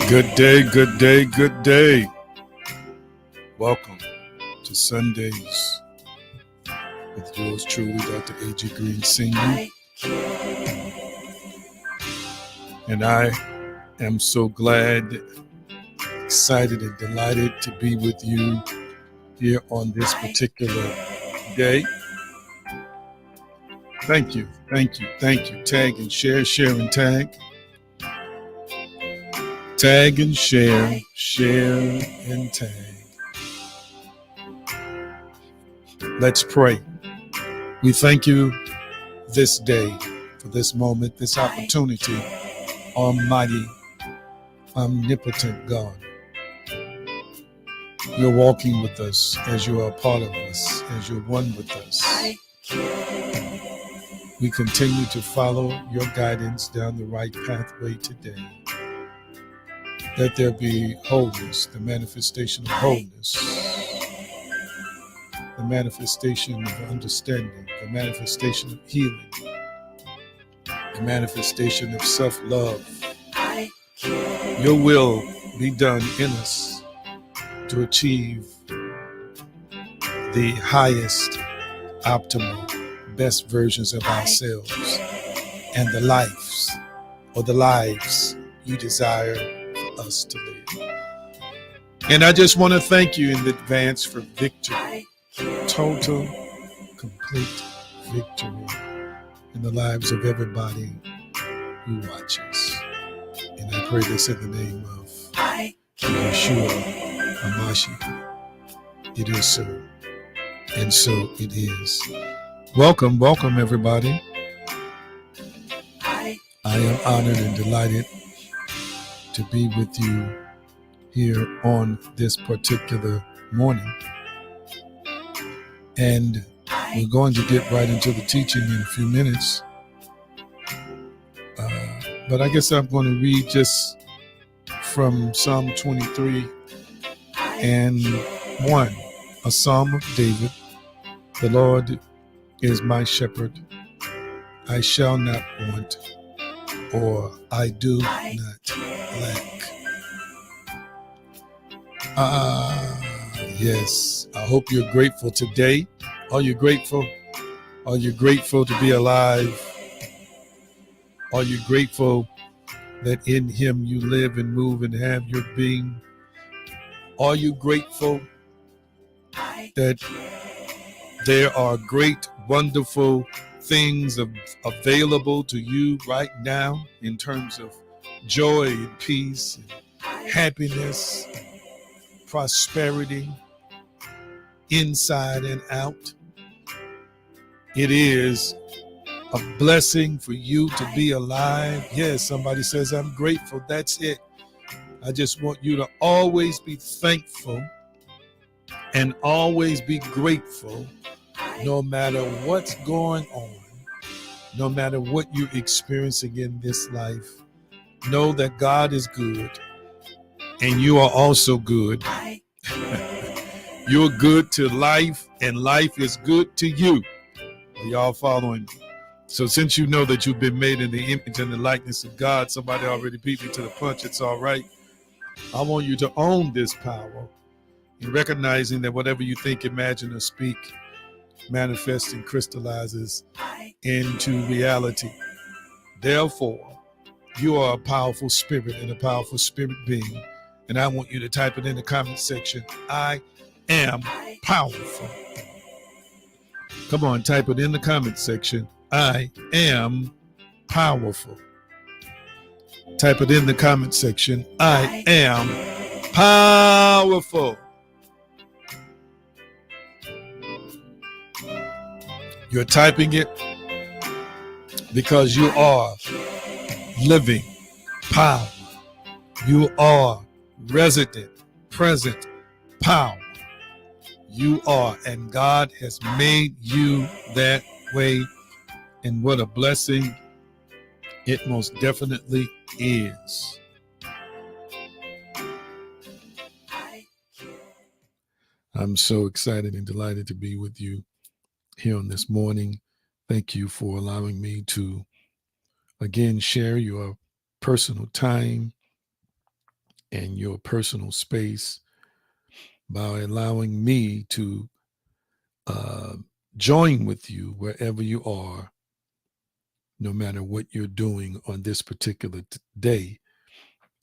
Good day, good day, good day. Welcome to Sundays with yours truly, Dr. A.G. Green Sr. And I am so glad, excited, and delighted to be with you here on this particular day. Thank you, thank you, thank you. Tag and share, share and tag. Tag and share, share and tag. Let's pray. We thank you this day for this moment, this opportunity, Almighty, omnipotent God. You're walking with us as you are a part of us, as you're one with us. We continue to follow your guidance down the right pathway today. Let there be wholeness, the manifestation of wholeness, the manifestation of understanding, the manifestation of healing, the manifestation of self-love. Your will be done in us to achieve the highest, optimal, best versions of ourselves and the lives you desire us to live. And I just want to thank you in advance for victory, total, complete victory in the lives of everybody who watches. And I pray this in the name of Yeshua HaMashiach. It is so, and so it is. Welcome, welcome everybody. I am honored and delighted to be with you here on this particular morning. And we're going to get right into the teaching in a few minutes. But I guess I'm going to read just from Psalm 23 and 1, a Psalm of David. The Lord is my shepherd. I shall not want, or I do not lack. Yes. I hope you're grateful today. Are you grateful? Are you grateful to be alive? Are you grateful that in Him you live and move and have your being? Are you grateful that there are great, wonderful things available to you right now in terms of joy and peace, and happiness, prosperity, inside and out? It is a blessing for you to be alive. Yes, somebody says, I'm grateful. That's it. I just want you to always be thankful and always be grateful, no matter what's going on, no matter what you're experiencing in this life. Know that God is good and you are also good. You're good to life and life is good to you. Are y'all following me? So since you know that you've been made in the image and the likeness of God, somebody already beat me to the punch, it's all right. I want you to own this power in recognizing that whatever you think, imagine, or speak manifests and crystallizes into reality. Therefore, you are a powerful spirit and a powerful spirit being. And I want you to type it in the comment section. I am powerful. Come on, type it in the comment section. I am powerful. Type it in the comment section. I am powerful. You're typing it because you are living power. You are resident, present power. You are, and God has made you that way. And what a blessing it most definitely is. I'm so excited and delighted to be with you here on this morning. Thank you for allowing me to again share your personal time and your personal space by allowing me to join with you wherever you are, no matter what you're doing on this particular day.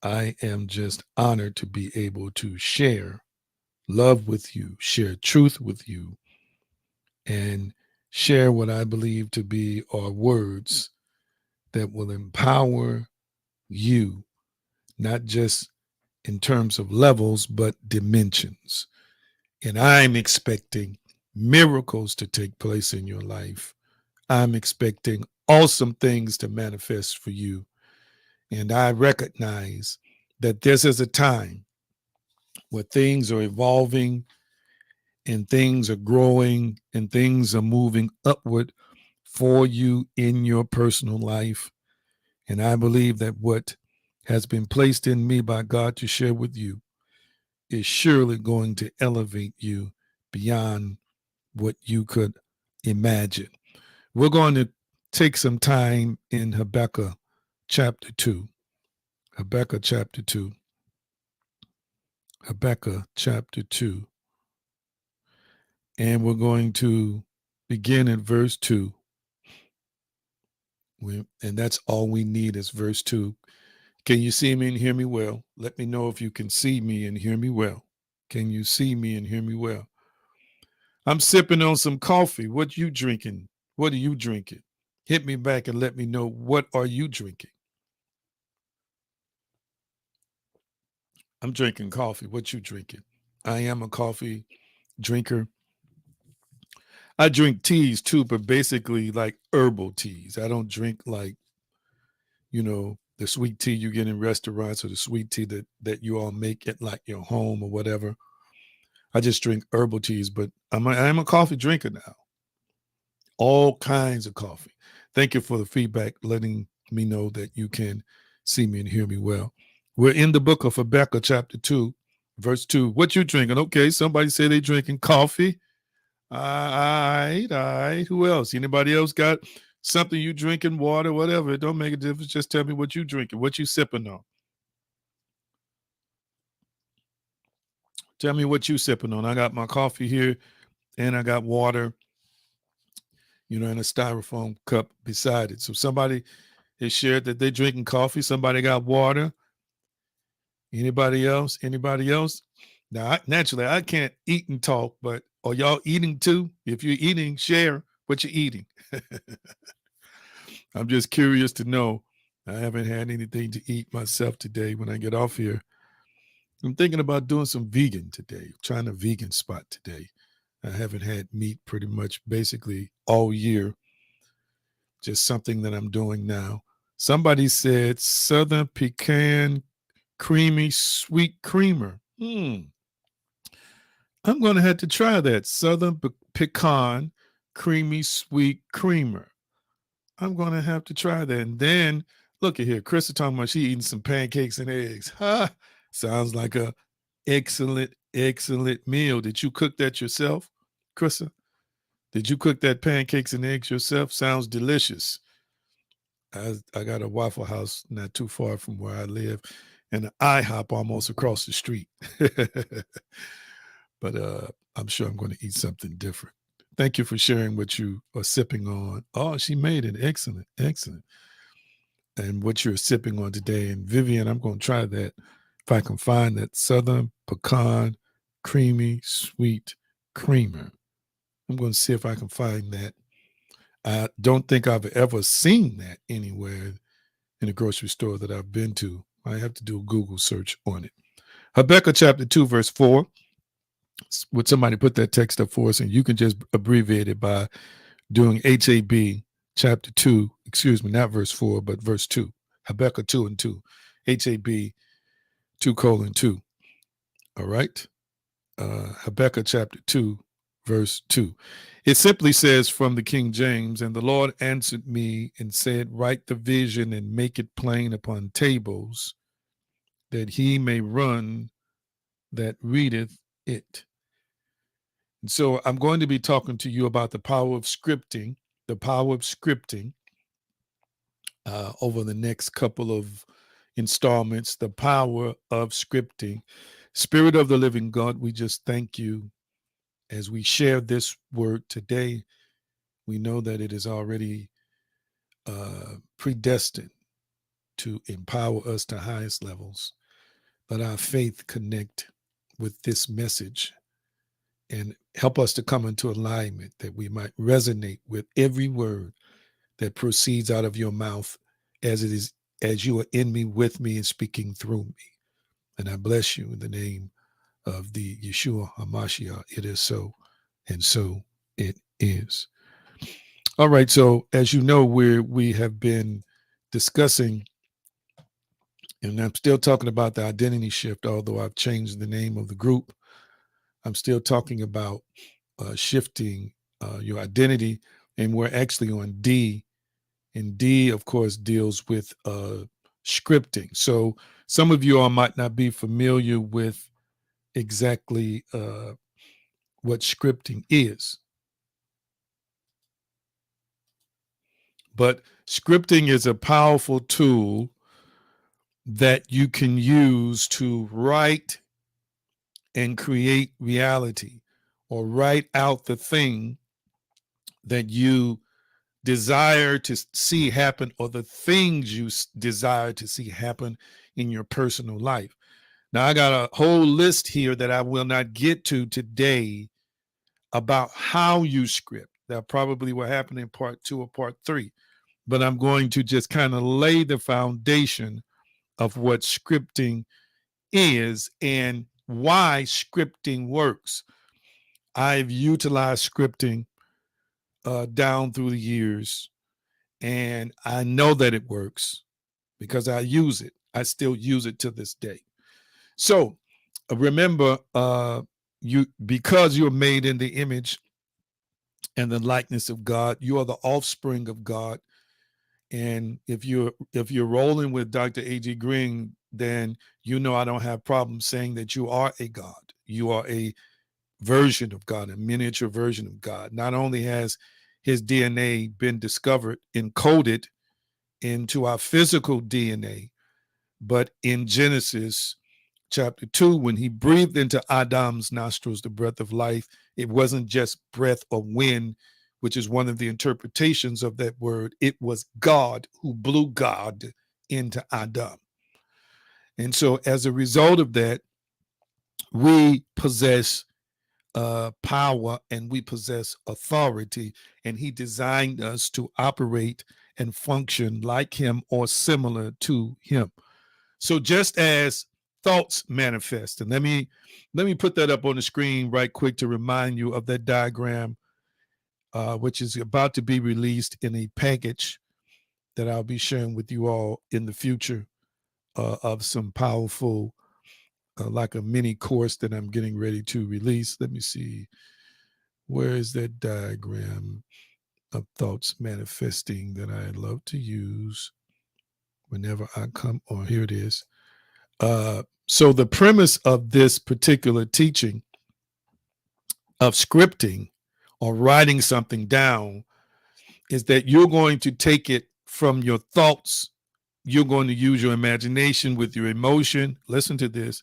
I am just honored to be able to share love with you, share truth with you, and share what I believe to be are words that will empower you, not just in terms of levels, but dimensions. And I'm expecting miracles to take place in your life. I'm expecting awesome things to manifest for you. And I recognize that this is a time where things are evolving and things are growing and things are moving upward for you in your personal life. And I believe that what has been placed in me by God to share with you is surely going to elevate you beyond what you could imagine. We're going to take some time in Habakkuk chapter 2. Habakkuk chapter 2. Habakkuk chapter 2. And we're going to begin at verse 2. And that's all we need is verse 2. Can you see me and hear me well? Let me know if you can see me and hear me well. Can you see me and hear me well? I'm sipping on some coffee. What you drinking? What are you drinking? Hit me back and let me know, what are you drinking? I'm drinking coffee. What you drinking? I am a coffee drinker. I drink teas too, but basically like herbal teas. I don't drink like, the sweet tea you get in restaurants or the sweet tea that you all make at like your home or whatever. I just drink herbal teas, but I am a coffee drinker now. All kinds of coffee. Thank you for the feedback, letting me know that you can see me and hear me well. We're in the book of Habakkuk, chapter 2, verse 2. What you drinking? Okay, somebody say they drinking coffee. All right. Who else? Anybody else got something you drinking, water, whatever? It don't make a difference. Just tell me what you drinking, what you sipping on. Tell me what you sipping on. I got my coffee here and I got water, in a styrofoam cup beside it. So somebody has shared that they're drinking coffee. Somebody got water. Anybody else? Anybody else? Now, naturally, I can't eat and talk, but are y'all eating too? If you're eating, share what you're eating. I'm just curious to know. I haven't had anything to eat myself today when I get off here. I'm thinking about doing some vegan today, trying a vegan spot today. I haven't had meat pretty much basically all year. Just something that I'm doing now. Somebody said Southern Pecan Creamy Sweet Creamer. I'm going to have to try that. Southern Pecan Creamy Sweet Creamer. I'm going to have to try that. And then, look at here. Chris is talking about she eating some pancakes and eggs. Sounds like a excellent meal. Did you cook that yourself, Krista? Did you cook that pancakes and eggs yourself? Sounds delicious. I got a Waffle House not too far from where I live and an IHOP almost across the street. But I'm sure I'm going to eat something different. Thank you for sharing what you are sipping on. Oh, she made it. Excellent. And what you're sipping on today. And Vivian, I'm going to try that if I can find that Southern Pecan Creamy Sweet Creamer. I'm going to see if I can find that. I don't think I've ever seen that anywhere in a grocery store that I've been to. I have to do a Google search on it. Habakkuk chapter 2, verse 4. Would somebody put that text up for us? And you can just abbreviate it by doing HAB chapter 2, not verse 4, but verse 2. Habakkuk 2 and 2. HAB 2:2. All right. Habakkuk chapter 2, verse 2. It simply says from the King James, and the Lord answered me and said, write the vision and make it plain upon tables, that he may run that readeth it. And so I'm going to be talking to you about the power of scripting, over the next couple of installments, the power of scripting. Spirit of the living God, we just thank you as we share this word today. We know that it is already predestined to empower us to highest levels. Let our faith connect with this message and help us to come into alignment, that we might resonate with every word that proceeds out of your mouth as you are in me, with me, and speaking through me. And I bless you in the name of the Yeshua HaMashiach. It is so, and so it is. All right, so as you know, we have been discussing, and I'm still talking about the identity shift, although I've changed the name of the group. I'm still talking about shifting your identity, and we're actually on D. And D, of course, deals with scripting. So some of you all might not be familiar with exactly what scripting is. But scripting is a powerful tool that you can use to write and create reality, or write out the thing that you desire to see happen, or the things you desire to see happen in your personal life. Now, I got a whole list here that I will not get to today about how you script. That probably will happen in part 2 or part 3. But I'm going to just kind of lay the foundation of what scripting is and why scripting works. I've utilized scripting down through the years, and I know that it works because I use it. I still use it to this day. So remember, because you're made in the image and the likeness of God, you are the offspring of God. And if you're rolling with Dr. A.G. Green, then you know I don't have problems saying that you are a God. You are a version of God, a miniature version of God. Not only has his DNA been discovered, encoded into our physical DNA, but in Genesis chapter 2, when he breathed into Adam's nostrils the breath of life, it wasn't just breath or wind, which is one of the interpretations of that word. It was God who blew God into Adam. And so as a result of that, we possess power and we possess authority, and he designed us to operate and function like him or similar to him. So just as thoughts manifest, and let me put that up on the screen right quick to remind you of that diagram, which is about to be released in a package that I'll be sharing with you all in the future, of some powerful, like a mini course that I'm getting ready to release. Let me see. Where is that diagram of thoughts manifesting that I love to use whenever I come? Oh, here it is. So the premise of this particular teaching of scripting or writing something down is that you're going to take it from your thoughts. You're going to use your imagination with your emotion. Listen to this.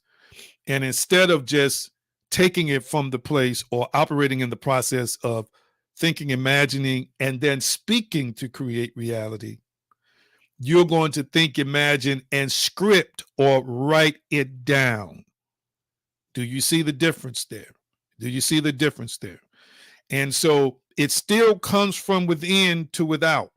And instead of just taking it from the place or operating in the process of thinking, imagining, and then speaking to create reality, you're going to think, imagine, and script or write it down. Do you see the difference there? Do you see the difference there? And so it still comes from within to without.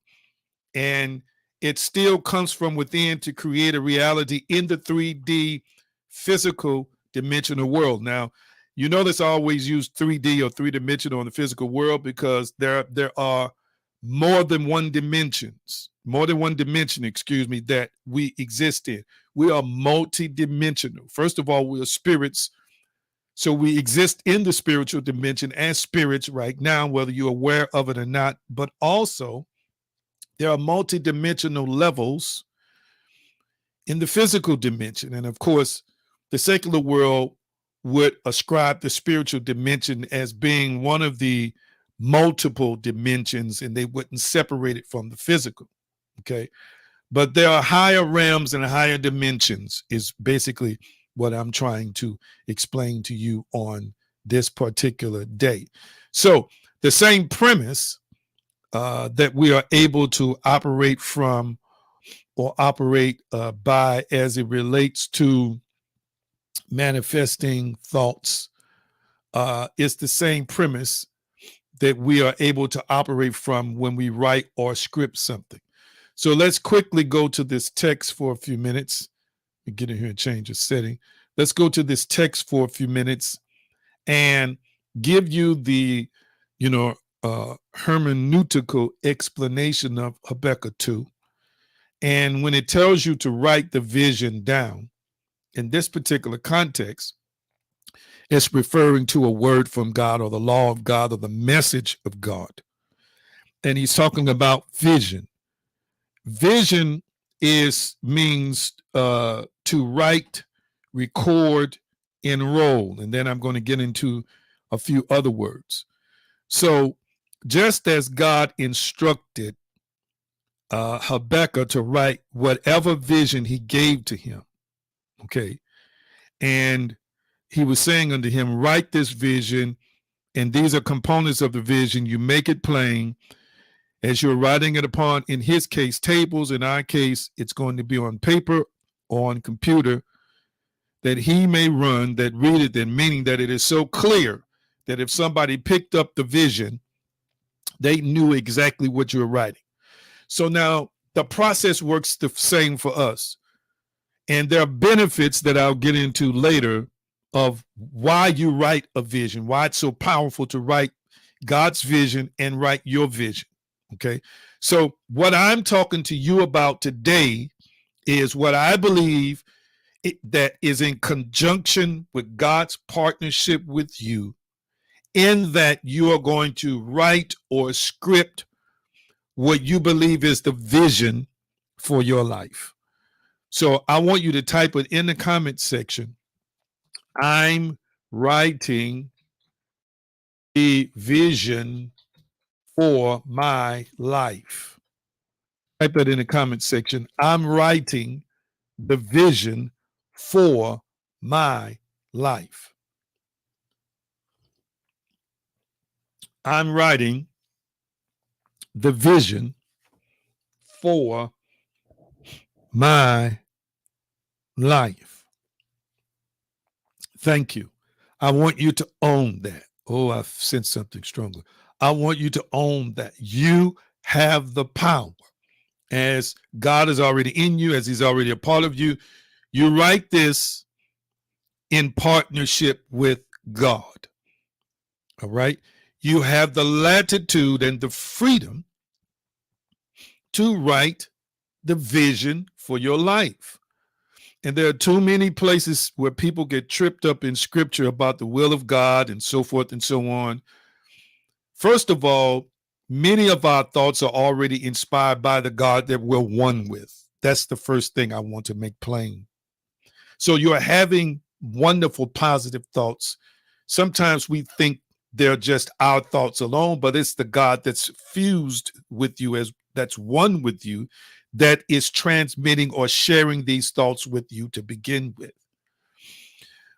And it still comes from within to create a reality in the 3D physical dimensional world. Now, you notice I always use 3D or three-dimensional in the physical world because there are more than one dimension, that we exist in. We are multi-dimensional. First of all, we are spirits. So we exist in the spiritual dimension as spirits right now, whether you're aware of it or not. But also, there are multi-dimensional levels in the physical dimension. And of course, the secular world would ascribe the spiritual dimension as being one of the multiple dimensions, and they wouldn't separate it from the physical. Okay. But there are higher realms and higher dimensions, is basically what I'm trying to explain to you on this particular day. So the same premise that we are able to operate from or operate by as it relates to manifesting thoughts is the same premise that we are able to operate from when we write or script something. So let's quickly go to this text for a few minutes. Let me get in here and change the setting. Let's go to this text for a few minutes and give you the, hermeneutical explanation of Habakkuk 2. And when it tells you to write the vision down, in this particular context, it's referring to a word from God or the law of God or the message of God. And he's talking about vision. Vision means to write, record, enroll. And then I'm going to get into a few other words. So just as God instructed Habakkuk to write whatever vision he gave to him, okay, and he was saying unto him, write this vision, and these are components of the vision. You make it plain as you're writing it upon, in his case, tables. In our case, it's going to be on paper or on computer, that he may run that readeth it, meaning that it is so clear that if somebody picked up the vision, they knew exactly what you're writing. So now the process works the same for us. And there are benefits that I'll get into later of why you write a vision, why it's so powerful to write God's vision and write your vision. Okay. So what I'm talking to you about today is what I believe that is in conjunction with God's partnership with you, in that you are going to write or script what you believe is the vision for your life. So I want you to type it in the comment section. I'm writing the vision for my life. Type that in the comment section. I'm writing the vision for my life. I'm writing the vision for my life. Thank you. I want you to own that. Oh, I've sensed something stronger. I want you to own that. You have the power. As God is already in you, as he's already a part of you, you write this in partnership with God. All right? You have the latitude and the freedom to write the vision for your life. And there are too many places where people get tripped up in scripture about the will of God and so forth and so on. First of all, many of our thoughts are already inspired by the God that we're one with. That's the first thing I want to make plain. So you're having wonderful, positive thoughts. Sometimes we think they're just our thoughts alone, but it's the God that's fused with you, as that's one with you, that is transmitting or sharing these thoughts with you to begin with.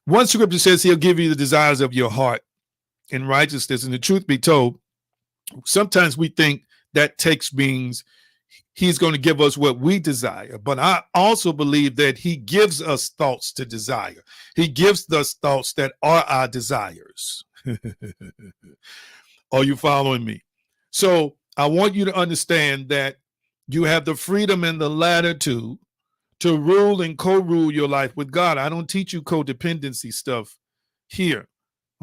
One scripture says he'll give you the desires of your heart in righteousness. And the truth be told, sometimes we think that text means he's going to give us what we desire. But I also believe that he gives us thoughts to desire. He gives us thoughts that are our desires. Are you following me? So I want you to understand that you have the freedom and the latitude to rule and co-rule your life with God. I don't teach you codependency stuff here,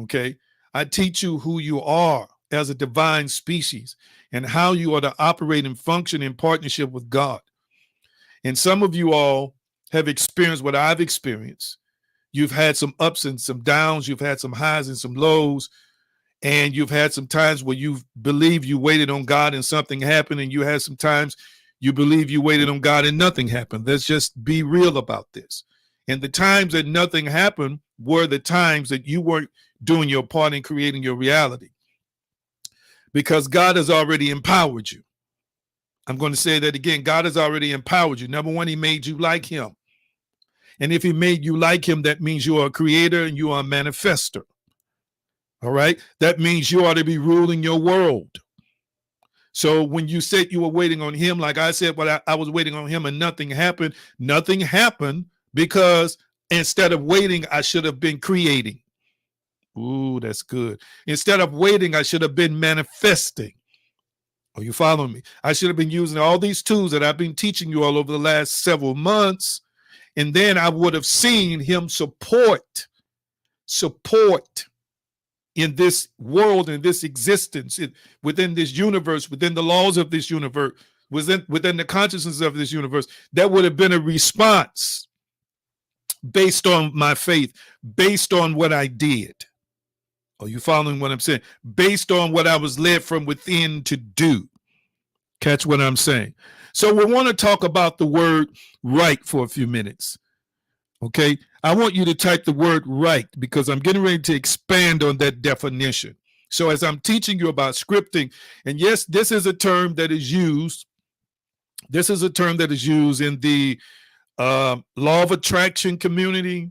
okay? I teach you who you are as a divine species and how you are to operate and function in partnership with God. And some of you all have experienced what I've experienced. You've had some ups and some downs. You've had some highs and some lows. And you've had some times where you believe you waited on God and something happened. And you had some times you believe you waited on God and nothing happened. Let's just be real about this. And the times that nothing happened were the times that you weren't doing your part in creating your reality. Because God has already empowered you. I'm going to say that again. God has already empowered you. Number one, he made you like him. And if he made you like him, that means you are a creator and you are a manifester. All right. That means you ought to be ruling your world. So when you said you were waiting on him, like I said, but I was waiting on him and nothing happened. Nothing happened because instead of waiting, I should have been creating. Ooh, that's good. Instead of waiting, I should have been manifesting. Are you following me? I should have been using all these tools that I've been teaching you all over the last several months. And then I would have seen him support in this world, in this existence, within this universe, within the laws of this universe, within the consciousness of this universe. That would have been a response based on my faith, based on what I did. Are you following what I'm saying? Based on what I was led from within to do. Catch what I'm saying? So we want to talk about the word right for a few minutes. Okay, I want you to type the word right because I'm getting ready to expand on that definition. So as I'm teaching you about scripting, and yes, this is a term that is used. This is a term that is used in the law of attraction community.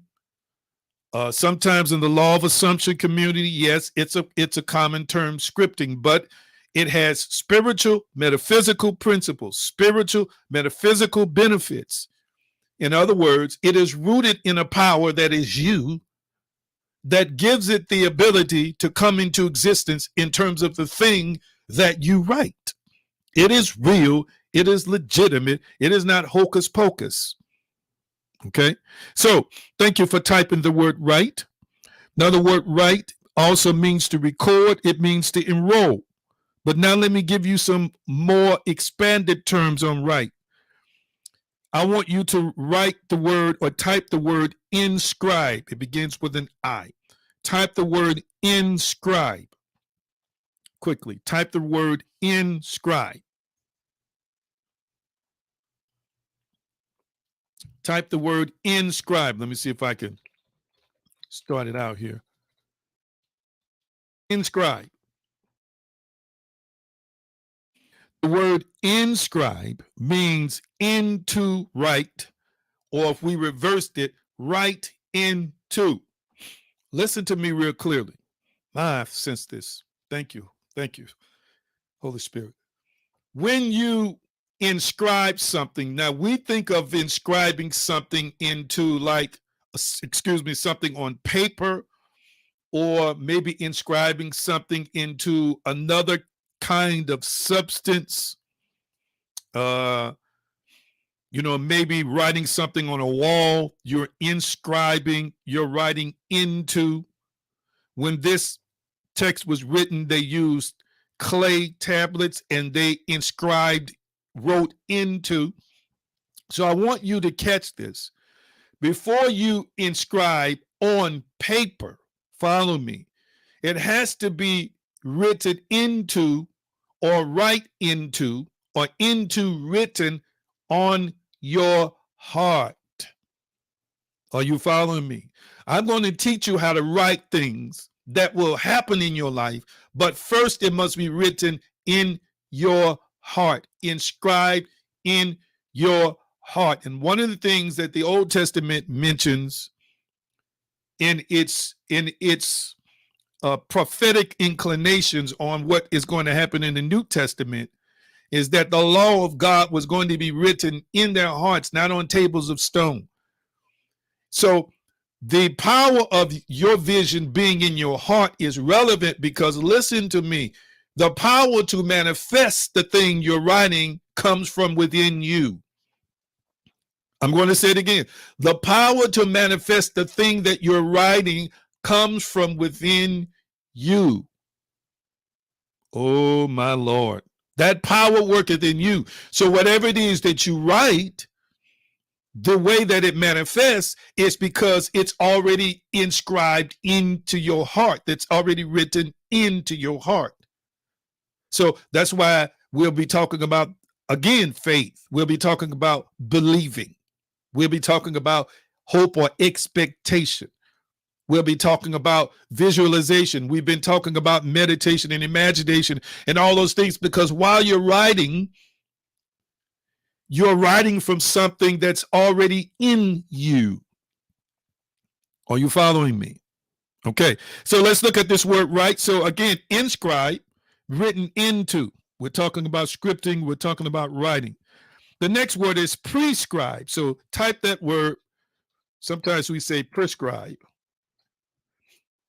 Sometimes in the law of assumption community, yes, it's a common term, scripting, but it has spiritual, metaphysical principles, spiritual, metaphysical benefits. In other words, it is rooted in a power that is you, that gives it the ability to come into existence in terms of the thing that you write. It is real. It is legitimate. It is not hocus pocus. Okay. So thank you for typing the word right. Now the word right also means to record. It means to enroll. But now let me give you some more expanded terms on right. I want you to write the word or type the word inscribe. It begins with an I. Type the word inscribe. Quickly, type the word inscribe. Type the word inscribe. Let me see if I can start it out here. Inscribe. The word inscribe means into write, or if we reversed it, write into Two, listen to me real clearly. I sense this. Thank you. Thank you, Holy Spirit. When you inscribe something, now we think of inscribing something into something on paper, or maybe inscribing something into another kind of substance. Maybe writing something on a wall, you're inscribing, you're writing into. When this text was written, they used clay tablets and they wrote into. So I want you to catch this. Before you inscribe on paper, follow me, it has to be written into, or write into, or into written on your heart. Are you following me? I'm going to teach you how to write things that will happen in your life, but first it must be written in your heart, inscribed in your heart. And one of the things that the Old Testament mentions in its prophetic inclinations on what is going to happen in the New Testament is that the law of God was going to be written in their hearts, not on tables of stone. So the power of your vision being in your heart is relevant because, listen to me, the power to manifest the thing you're writing comes from within you. I'm going to say it again. The power to manifest the thing that you're writing comes from within you. Oh, my Lord. That power worketh in you. So whatever it is that you write, the way that it manifests is because it's already inscribed into your heart. That's already written into your heart. So that's why we'll be talking about, again, faith. We'll be talking about believing. We'll be talking about hope or expectation. We'll be talking about visualization. We've been talking about meditation and imagination and all those things, because while you're writing from something that's already in you. Are you following me? Okay, so let's look at this word, right? So again, inscribe, written into. We're talking about scripting. We're talking about writing. The next word is prescribe. So type that word. Sometimes we say prescribe.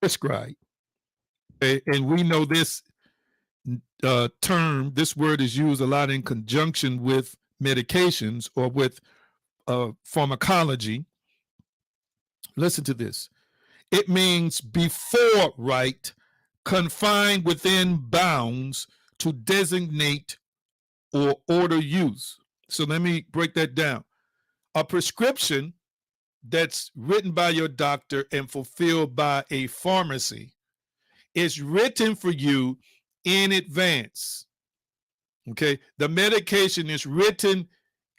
Prescribe. Okay, and we know this term, this word is used a lot in conjunction with medications or with pharmacology. Listen to this. It means before right, confined within bounds to designate or order use. So let me break that down. A prescription that's written by your doctor and fulfilled by a pharmacy is written for you in advance. Okay, the medication is written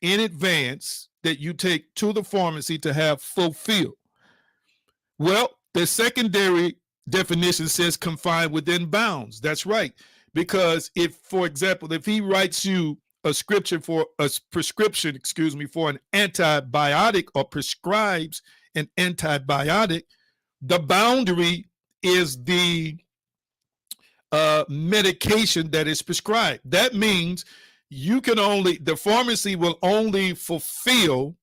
in advance that you take to the pharmacy to have fulfilled. Well, the secondary definition says confined within bounds. That's right. Because if, for example, if he writes you a prescription for an antibiotic, or prescribes an antibiotic, the boundary is the medication that is prescribed. That means the pharmacy will only fulfill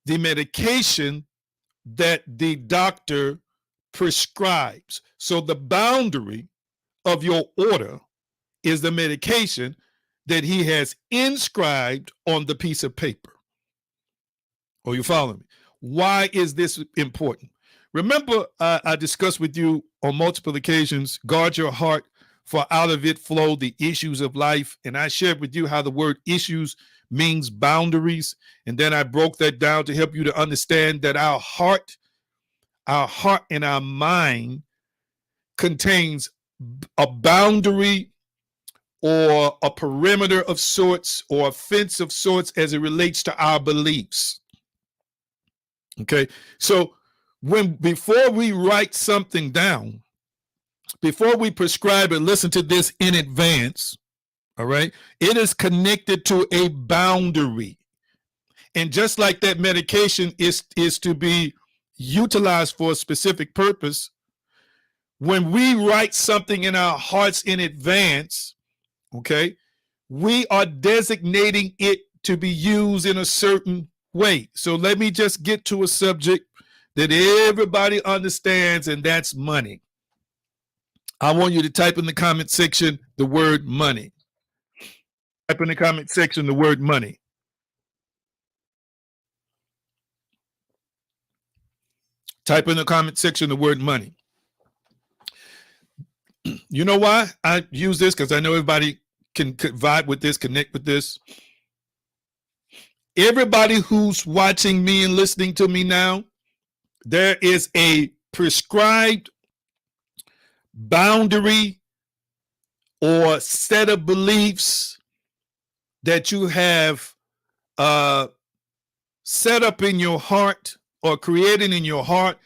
the medication that the doctor prescribes. So the boundary of your order is the medication that he has inscribed on the piece of paper. Are you following me? Why is this important? Remember, I discussed with you on multiple occasions, guard your heart, for out of it flow the issues of life. And I shared with you how the word issues means boundaries. And then I broke that down to help you to understand that our heart and our mind contains a boundary or a perimeter of sorts or a fence of sorts as it relates to our beliefs. Okay, so before we write something down, before we prescribe it, listen to this in advance, all right? It is connected to a boundary. And just like that medication is to be utilized for a specific purpose, when we write something in our hearts in advance, okay, we are designating it to be used in a certain way. So let me just get to a subject that everybody understands, and that's money. I want you to type in the comment section the word money. Type in the comment section the word money. Type in the comment section the word money. You know why I use this? Because I know everybody can vibe with this, connect with this. Everybody who's watching me and listening to me now, there is a prescribed boundary or set of beliefs that you have set up in your heart or created in your heart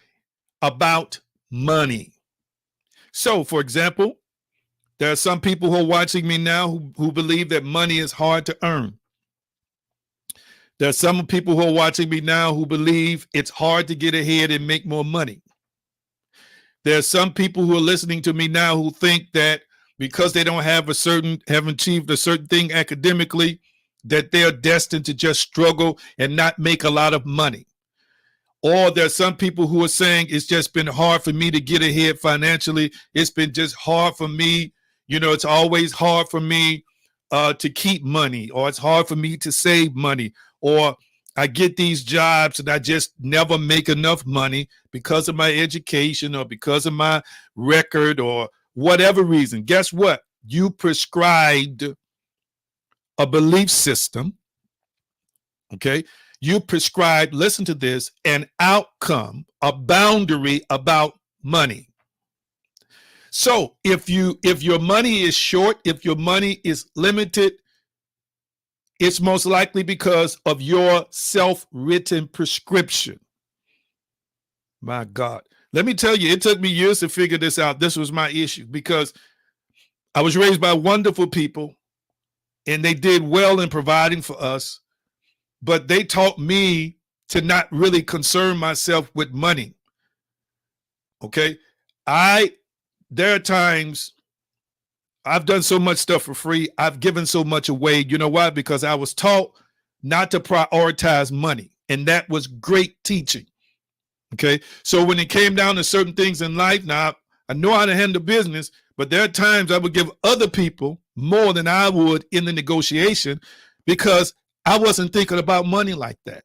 about money. So, for example, there are some people who are watching me now who believe that money is hard to earn. There are some people who are watching me now who believe it's hard to get ahead and make more money. There are some people who are listening to me now who think that because they don't have haven't achieved a certain thing academically, that they're destined to just struggle and not make a lot of money. Or there are some people who are saying it's just been hard for me to get ahead financially. It's been just hard for me. You know, it's always hard for me to keep money, or it's hard for me to save money, or I get these jobs and I just never make enough money because of my education or because of my record or whatever reason. Guess what? You prescribed a belief system, okay? You prescribe, listen to this, an outcome, a boundary about money. So if your money is short, if your money is limited, it's most likely because of your self-written prescription. My God. Let me tell you, it took me years to figure this out. This was my issue because I was raised by wonderful people and they did well in providing for us. But they taught me to not really concern myself with money. Okay. There are times I've done so much stuff for free. I've given so much away. You know why? Because I was taught not to prioritize money. And that was great teaching. Okay. So when it came down to certain things in life, now I know how to handle business, but there are times I would give other people more than I would in the negotiation because I wasn't thinking about money like that.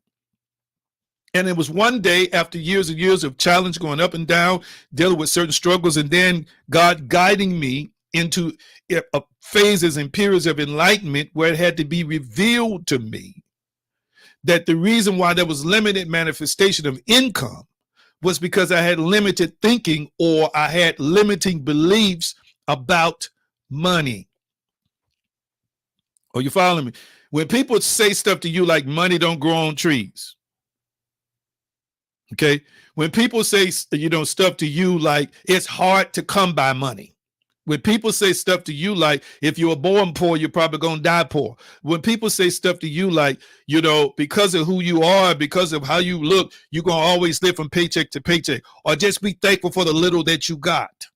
And it was one day after years and years of challenge going up and down, dealing with certain struggles, and then God guiding me into phases and periods of enlightenment where it had to be revealed to me that the reason why there was limited manifestation of income was because I had limited thinking or I had limiting beliefs about money. Are you following me? When people say stuff to you like money don't grow on trees, okay? When people say, stuff to you like it's hard to come by money. When people say stuff to you like if you were born poor, you're probably going to die poor. When people say stuff to you like, because of who you are, because of how you look, you're going to always live from paycheck to paycheck, or just be thankful for the little that you got.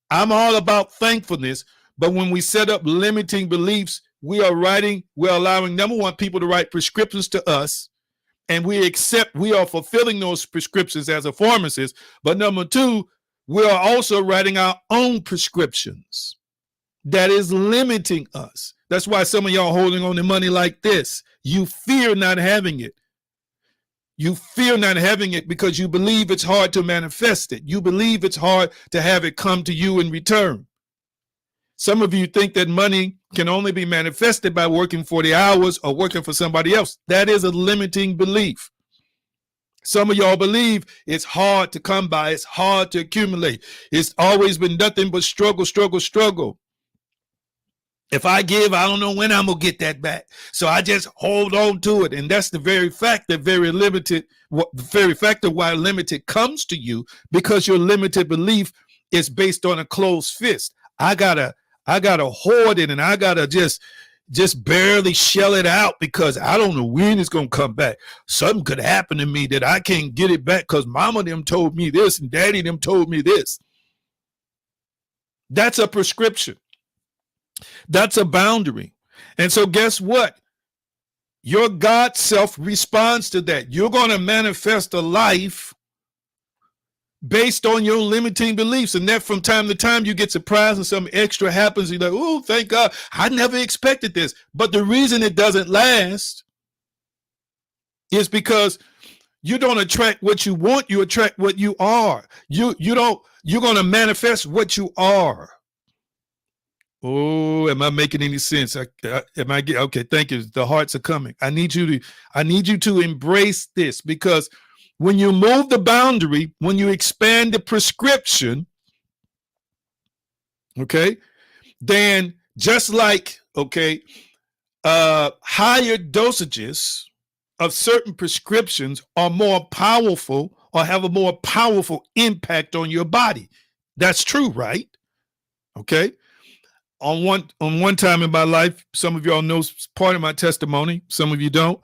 I'm all about thankfulness, but when we set up limiting beliefs, we're allowing, number one, people to write prescriptions to us, and we are fulfilling those prescriptions as a pharmacist. But number two, we are also writing our own prescriptions that is limiting us. That's why some of y'all holding on to money like this. You fear not having it. You fear not having it because you believe it's hard to manifest it. You believe it's hard to have it come to you in return. Some of you think that money can only be manifested by working 40 hours or working for somebody else. That is a limiting belief. Some of y'all believe it's hard to come by. It's hard to accumulate. It's always been nothing but struggle, struggle, struggle. If I give, I don't know when I'm going to get that back. So I just hold on to it. And that's the very fact that the very fact of why limited comes to you, because your limited belief is based on a closed fist. I gotta hoard it, and I gotta just just barely shell it out because I don't know when it's going to come back. Something could happen to me that I can't get it back because mama them told me this and daddy them told me this. That's a prescription. That's a boundary. And so guess what? Your God self responds to that. You're going to manifest a life based on your limiting beliefs. And that from time to time you get surprised and something extra happens. You're like, oh, thank God. I never expected this. But the reason it doesn't last is because you don't attract what you want. You attract what you are. You're going to manifest what you are. Oh, am I making any sense? Okay? Thank you. The hearts are coming. I need you to embrace this, because when you move the boundary, when you expand the prescription, okay, then just like, higher dosages of certain prescriptions are more powerful or have a more powerful impact on your body. That's true, right? Okay. On one time in my life, some of y'all know part of my testimony, some of you don't.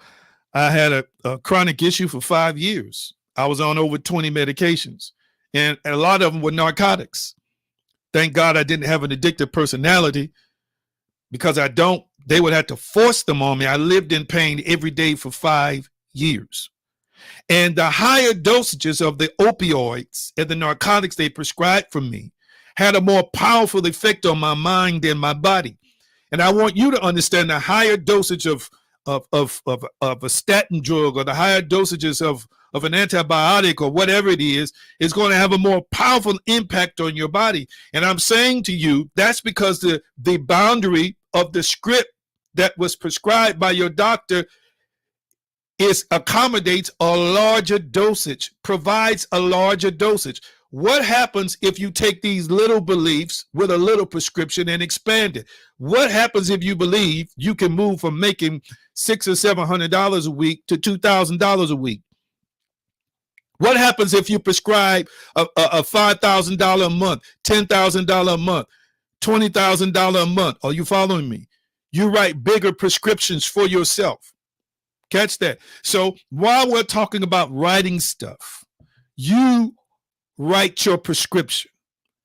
I had a chronic issue for 5 years. I was on over 20 medications, and a lot of them were narcotics. Thank God I didn't have an addictive personality, because they would have to force them on me. I lived in pain every day for 5 years. And the higher dosages of the opioids and the narcotics they prescribed for me had a more powerful effect on my mind than my body. And I want you to understand the higher dosage of a statin drug, or the higher dosages of an antibiotic, or whatever it is going to have a more powerful impact on your body. And I'm saying to you, that's because the boundary of the script that was prescribed by your doctor accommodates a larger dosage, provides a larger dosage. What happens if you take these little beliefs with a little prescription and expand it? What happens if you believe you can move from making $600 or $700 a week to $2,000 a week? What happens if you prescribe a $5,000 a month, $10,000 a month, $20,000 a month? Are you following me? You write bigger prescriptions for yourself. Catch that. So while we're talking about writing stuff, you write your prescription.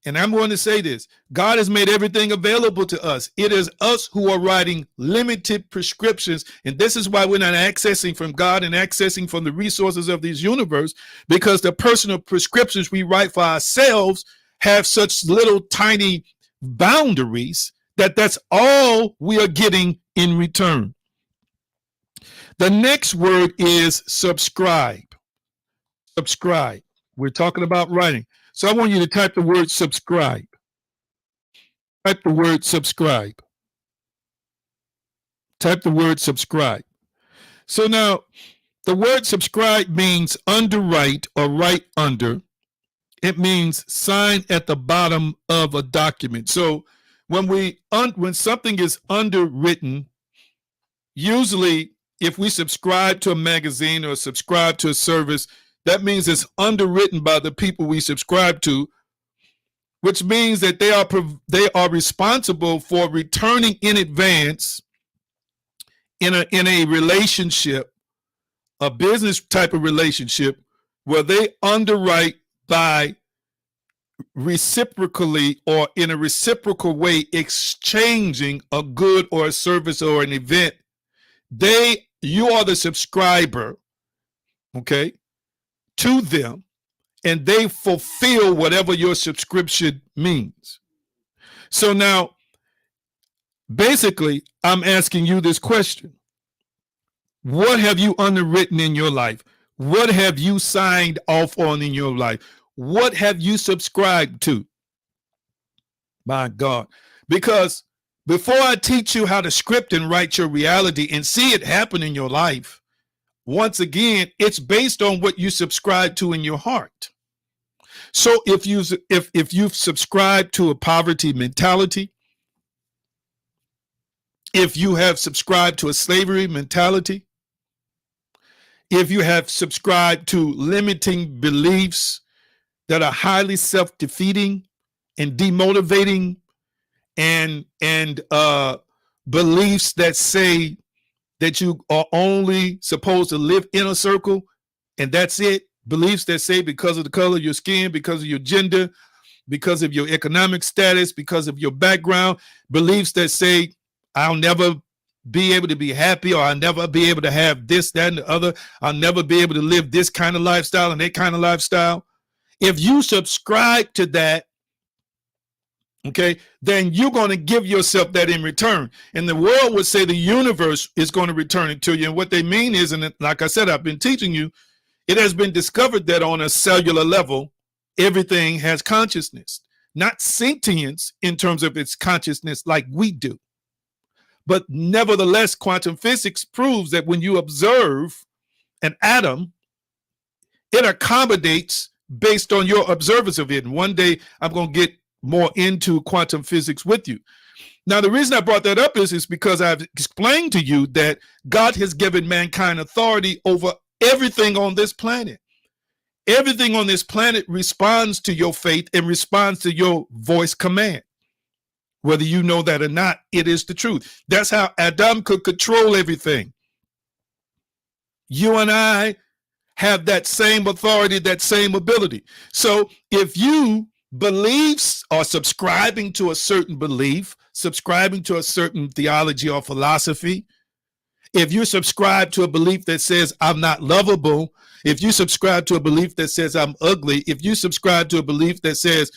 And I'm going to say this: God has made everything available to us. It is us who are writing limited prescriptions. And this is why we're not accessing from God and accessing from the resources of this universe, because the personal prescriptions we write for ourselves have such little tiny boundaries that's all we are getting in return. The next word is subscribe. Subscribe. We're talking about writing. So I want you to type the word subscribe. Type the word subscribe. Type the word subscribe. So now, the word subscribe means underwrite or write under. It means sign at the bottom of a document. So when something is underwritten, usually if we subscribe to a magazine or subscribe to a service, that means it's underwritten by the people we subscribe to, which means that they are responsible for returning in advance in a relationship, a business type of relationship, where they underwrite by reciprocally or in a reciprocal way exchanging a good or a service or an event. You are the subscriber, okay, to them, and they fulfill whatever your subscription means. So now, basically, I'm asking you this question: what have you underwritten in your life? What have you signed off on in your life? What have you subscribed to? My God. Because before I teach you how to script and write your reality and see it happen in your life, once again, it's based on what you subscribe to in your heart. So if you've subscribed to a poverty mentality, if you have subscribed to a slavery mentality, if you have subscribed to limiting beliefs that are highly self-defeating and demotivating and beliefs that say that you are only supposed to live in a circle and that's it. Beliefs that say because of the color of your skin, because of your gender, because of your economic status, because of your background. Beliefs that say I'll never be able to be happy, or I'll never be able to have this, that, and the other. I'll never be able to live this kind of lifestyle and that kind of lifestyle. If you subscribe to that, okay, then you're going to give yourself that in return. And the world would say the universe is going to return it to you. And what they mean is, and like I said, I've been teaching you, it has been discovered that on a cellular level, everything has consciousness, not sentience in terms of its consciousness like we do. But nevertheless, quantum physics proves that when you observe an atom, it accommodates based on your observance of it. And one day I'm going to get more into quantum physics with you. Now, the reason I brought that up is because I've explained to you that God has given mankind authority over everything on this planet. Everything on this planet responds to your faith and responds to your voice command. Whether you know that or not, it is the truth. That's how Adam could control everything. You and I have that same authority, that same ability. So if you believe or subscribing to a certain belief, subscribing to a certain theology or philosophy, if you subscribe to a belief that says I'm not lovable, if you subscribe to a belief that says I'm ugly, if you subscribe to a belief that says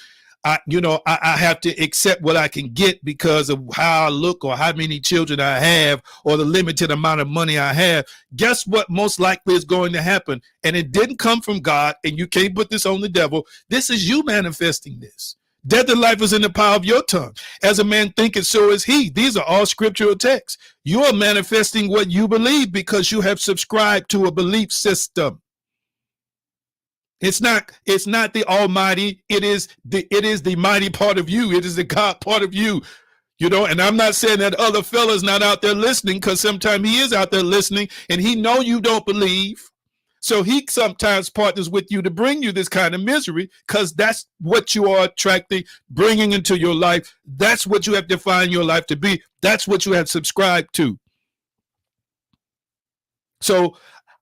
I have to accept what I can get because of how I look or how many children I have or the limited amount of money I have, guess what most likely is going to happen? And it didn't come from God, and you can't put this on the devil. This is you manifesting this. Death and life is in the power of your tongue. As a man thinketh, so is he. These are all scriptural texts. You are manifesting what you believe because you have subscribed to a belief system. It's not the Almighty. It is the mighty part of you. It is the God part of you. You know, and I'm not saying that other fella's not out there listening, because sometimes he is out there listening and he know you don't believe. So he sometimes partners with you to bring you this kind of misery, because that's what you are attracting, bringing into your life. That's what you have defined your life to be. That's what you have subscribed to. So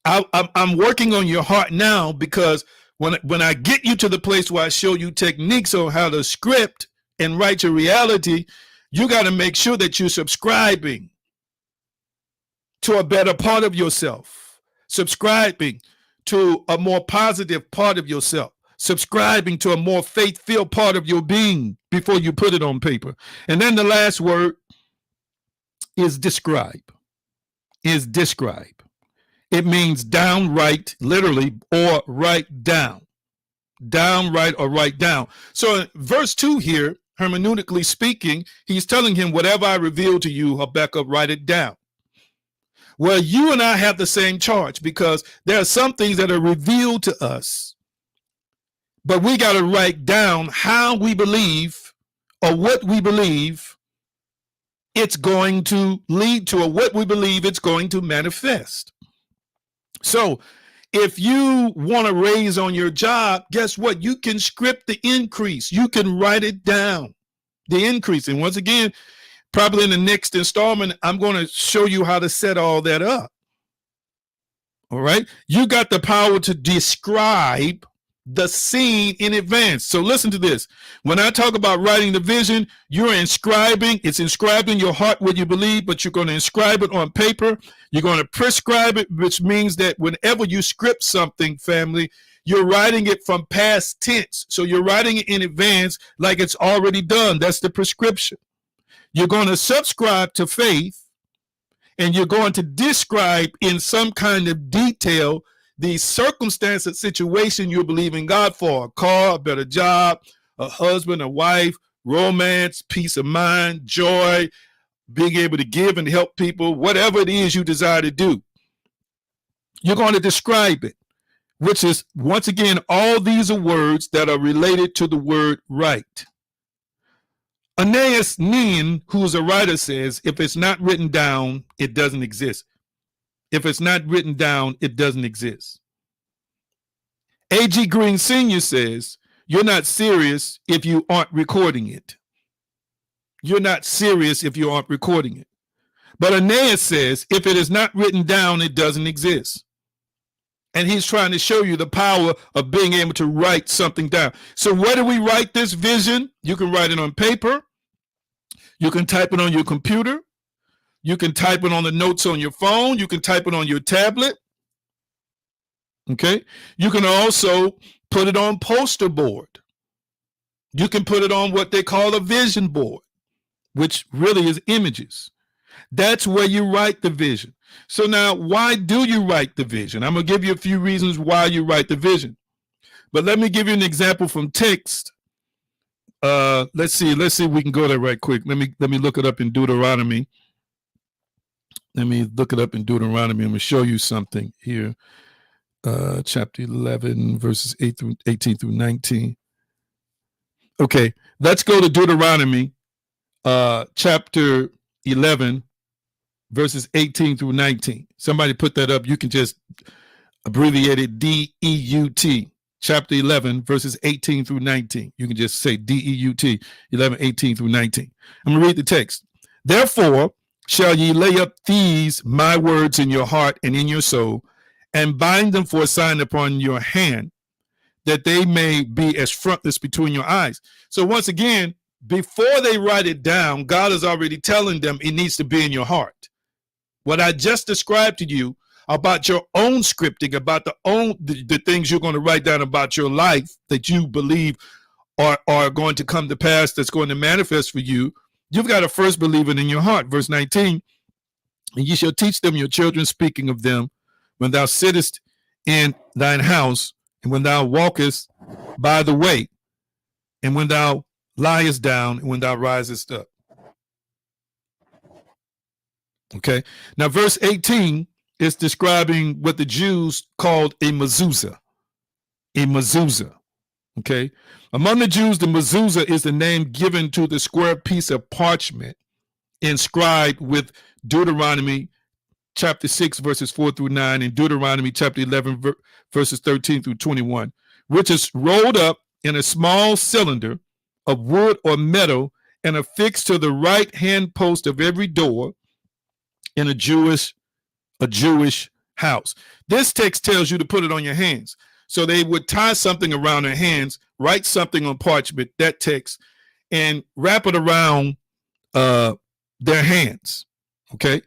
I'm working on your heart now, because when I get you to the place where I show you techniques on how to script and write your reality, you got to make sure that you're subscribing to a better part of yourself, subscribing to a more positive part of yourself, subscribing to a more faith-filled part of your being before you put it on paper. And then the last word is describe, is describe. It means downright, literally, or write down. Downright or write down. So in verse 2 here, hermeneutically speaking, he's telling him, whatever I reveal to you, Habakkuk, write it down. Well, you and I have the same charge, because there are some things that are revealed to us, but we got to write down how we believe or what we believe it's going to lead to, or what we believe it's going to manifest. So if you want to raise on your job, guess what? You can script the increase. You can write it down, the increase. And once again, probably in the next installment, I'm going to show you how to set all that up. All right. You got the power to describe the scene in advance. So listen to this. When I talk about writing the vision, you're inscribing. It's inscribed in your heart what you believe, but you're going to inscribe it on paper. You're going to prescribe it, which means that whenever you script something, family, you're writing it from past tense. So you're writing it in advance like it's already done. That's the prescription. You're going to subscribe to faith, and you're going to describe in some kind of detail the circumstance and situation you're believing God for: a car, a better job, a husband, a wife, romance, peace of mind, joy, being able to give and help people, whatever it is you desire to do. You're going to describe it, which is, once again, all these are words that are related to the word write. Anais Nin, who's a writer, says, if it's not written down, it doesn't exist. If it's not written down, it doesn't exist. A.G. Green Sr. says, you're not serious if you aren't recording it. You're not serious if you aren't recording it. But Aeneas says, if it is not written down, it doesn't exist. And he's trying to show you the power of being able to write something down. So where do we write this vision? You can write it on paper. You can type it on your computer. You can type it on the notes on your phone. You can type it on your tablet. Okay. You can also put it on poster board. You can put it on what they call a vision board, which really is images. That's where you write the vision. So now, why do you write the vision? I'm going to give you a few reasons why you write the vision. But let me give you an example from text. Let's see if we can go there right quick. Let me look it up in Deuteronomy. I'm going to show you something here. Chapter 11, verses 18 through 19. Okay, let's go to Deuteronomy, chapter 11, verses 18 through 19. Somebody put that up. You can just abbreviate it DEUT, chapter 11, verses 18 through 19. You can just say DEUT, 11, 18 through 19. I'm going to read the text. Therefore shall ye lay up these my words in your heart and in your soul, and bind them for a sign upon your hand, that they may be as frontlets between your eyes. So once again, before they write it down, God is already telling them it needs to be in your heart. What I just described to you about your own scripting, about the things you're going to write down about your life that you believe are going to come to pass, that's going to manifest for you, you've got to first believe it in your heart. Verse 19, and ye shall teach them your children, speaking of them, when thou sittest in thine house, and when thou walkest by the way, and when thou liest down, and when thou risest up. Okay. Now, verse 18 is describing what the Jews called a mezuzah. A mezuzah. Okay. Among the Jews, the mezuzah is the name given to the square piece of parchment inscribed with Deuteronomy chapter 6, verses 4 through 9, and Deuteronomy chapter 11, verses 13 through 21, which is rolled up in a small cylinder of wood or metal and affixed to the right hand post of every door in a Jewish house. This text tells you to put it on your hands. So they would tie something around their hands, write something on parchment, that text, and wrap it around their hands. Okay.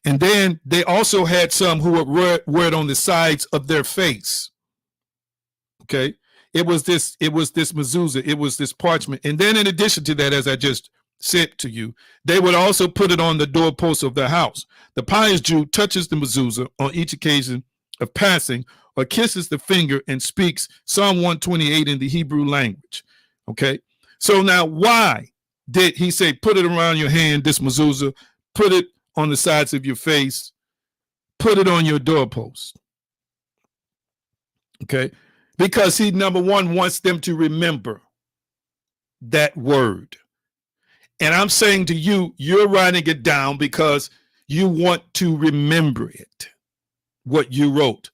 And then they also had some who would wear it on the sides of their face. Okay. It was this mezuzah, it was this parchment. And then in addition to that, as I just said to you, they would also put it on the doorpost of their house. The pious Jew touches the mezuzah on each occasion of passing, or kisses the finger and speaks Psalm 128 in the Hebrew language. Okay. So now, why did he say, put it around your hand, this mezuzah, put it on the sides of your face, put it on your doorpost? Okay. Because he, number one, wants them to remember that word. And I'm saying to you, you're writing it down because you want to remember it, what you wrote.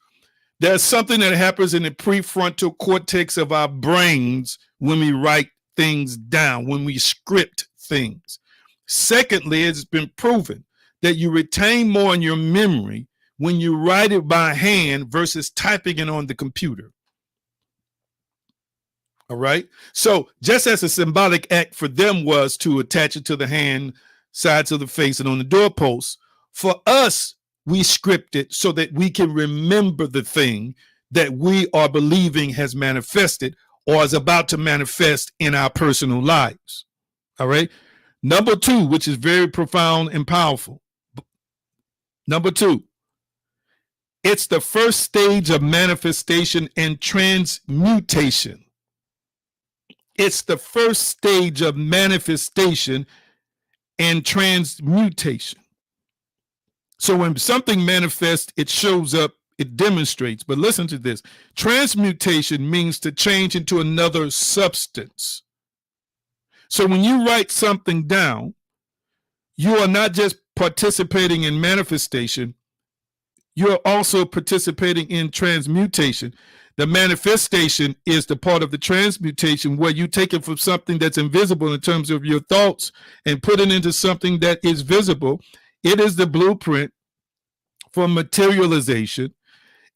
There's something that happens in the prefrontal cortex of our brains when we write things down, when we script things. Secondly, it's been proven that you retain more in your memory when you write it by hand versus typing it on the computer. All right. So just as a symbolic act for them was to attach it to the hand, sides of the face, and on the doorpost, for us, we script it so that we can remember the thing that we are believing has manifested or is about to manifest in our personal lives. All right. Number two, which is very profound and powerful. Number two, it's the first stage of manifestation and transmutation. It's the first stage of manifestation and transmutation. So when something manifests, it shows up, it demonstrates. But listen to this. Transmutation means to change into another substance. So when you write something down, you are not just participating in manifestation, you're also participating in transmutation. The manifestation is the part of the transmutation where you take it from something that's invisible in terms of your thoughts and put it into something that is visible It is the blueprint for materialization.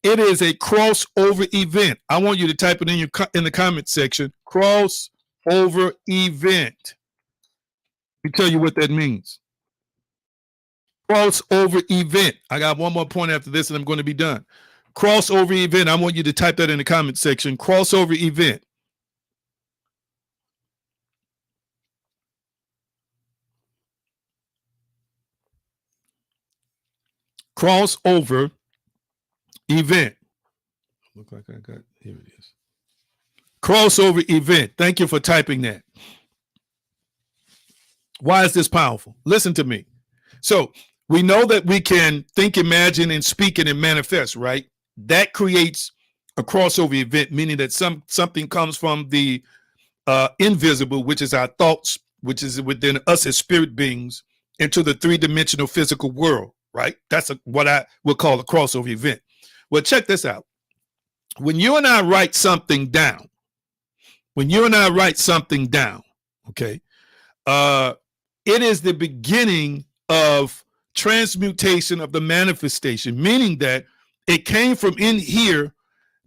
It is a crossover event. I want you to type it in the comment section. Crossover event. Let me tell you what that means. Crossover event. I got one more point after this and I'm going to be done. Crossover event. I want you to type that in the comment section. Crossover event. Crossover event. Look like I got, here it is. Crossover event. Thank you for typing that. Why is this powerful? Listen to me. So we know that we can think, imagine, and speak it and manifest, right? That creates a crossover event, meaning that something comes from the invisible, which is our thoughts, which is within us as spirit beings, into the three-dimensional physical world, right? That's what I would call a crossover event. Well, check this out. When you and I write something down, okay, it is the beginning of transmutation of the manifestation, meaning that it came from in here,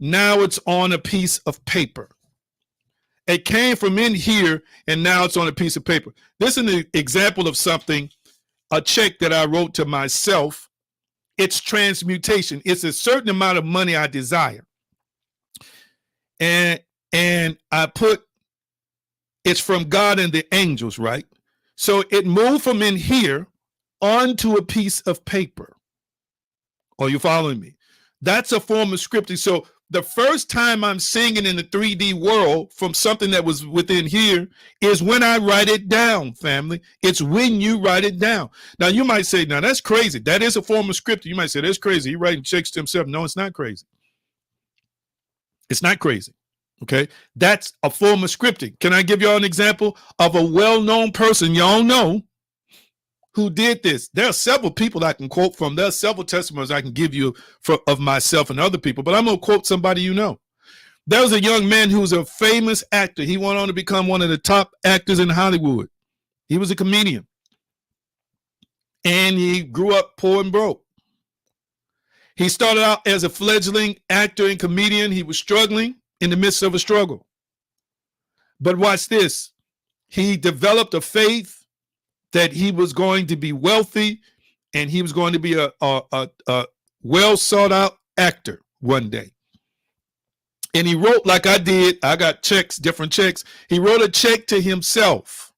now it's on a piece of paper. It came from in here, and now it's on a piece of paper. This is an example of something, a check that I wrote to myself. It's transmutation. It's a certain amount of money I desire. And I put, it's from God and the angels, right? So it moved from in here onto a piece of paper. Are you following me? That's a form of scripting. So the first time I'm singing in the 3D world from something that was within here is when I write it down, family. It's when you write it down. Now, you might say, now that's crazy. That is a form of scripting. You might say, that's crazy. He's writing checks to himself. No, it's not crazy. It's not crazy. Okay, that's a form of scripting. Can I give y'all an example of a well-known person y'all know who did this? There are several people I can quote from. There are several testimonies I can give you of myself and other people, but I'm going to quote somebody you know. There was a young man who was a famous actor. He went on to become one of the top actors in Hollywood. He was a comedian, and he grew up poor and broke. He started out as a fledgling actor and comedian. He was struggling in the midst of a struggle. But watch this. He developed a faith that he was going to be wealthy and he was going to be a well sought out actor one day. And he wrote, like I did, I got checks, different checks. He wrote a check to himself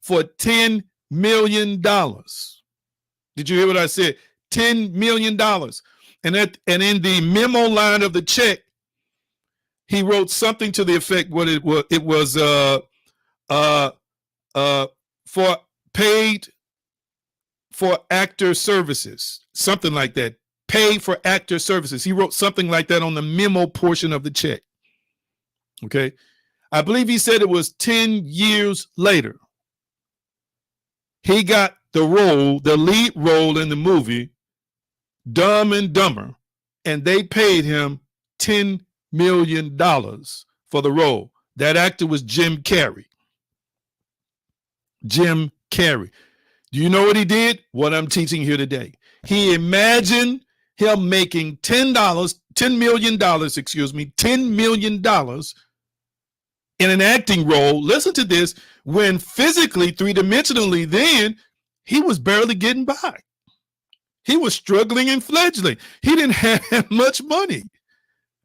for $10 million. Did you hear what I said? $10 million. And in the memo line of the check, he wrote something to the effect what it was for paid for actor services, something like that. Paid for actor services. He wrote something like that on the memo portion of the check. Okay. I believe he said it was 10 years later. He got the role, the lead role in the movie Dumb and Dumber, and they paid him $10 million for the role. That actor was Jim Carrey. Jim Carrey. Do you know what he did? What I'm teaching here today. He imagined him making $10 million in an acting role. Listen to this. When physically, three-dimensionally, then he was barely getting by. He was struggling and fledgling. He didn't have much money.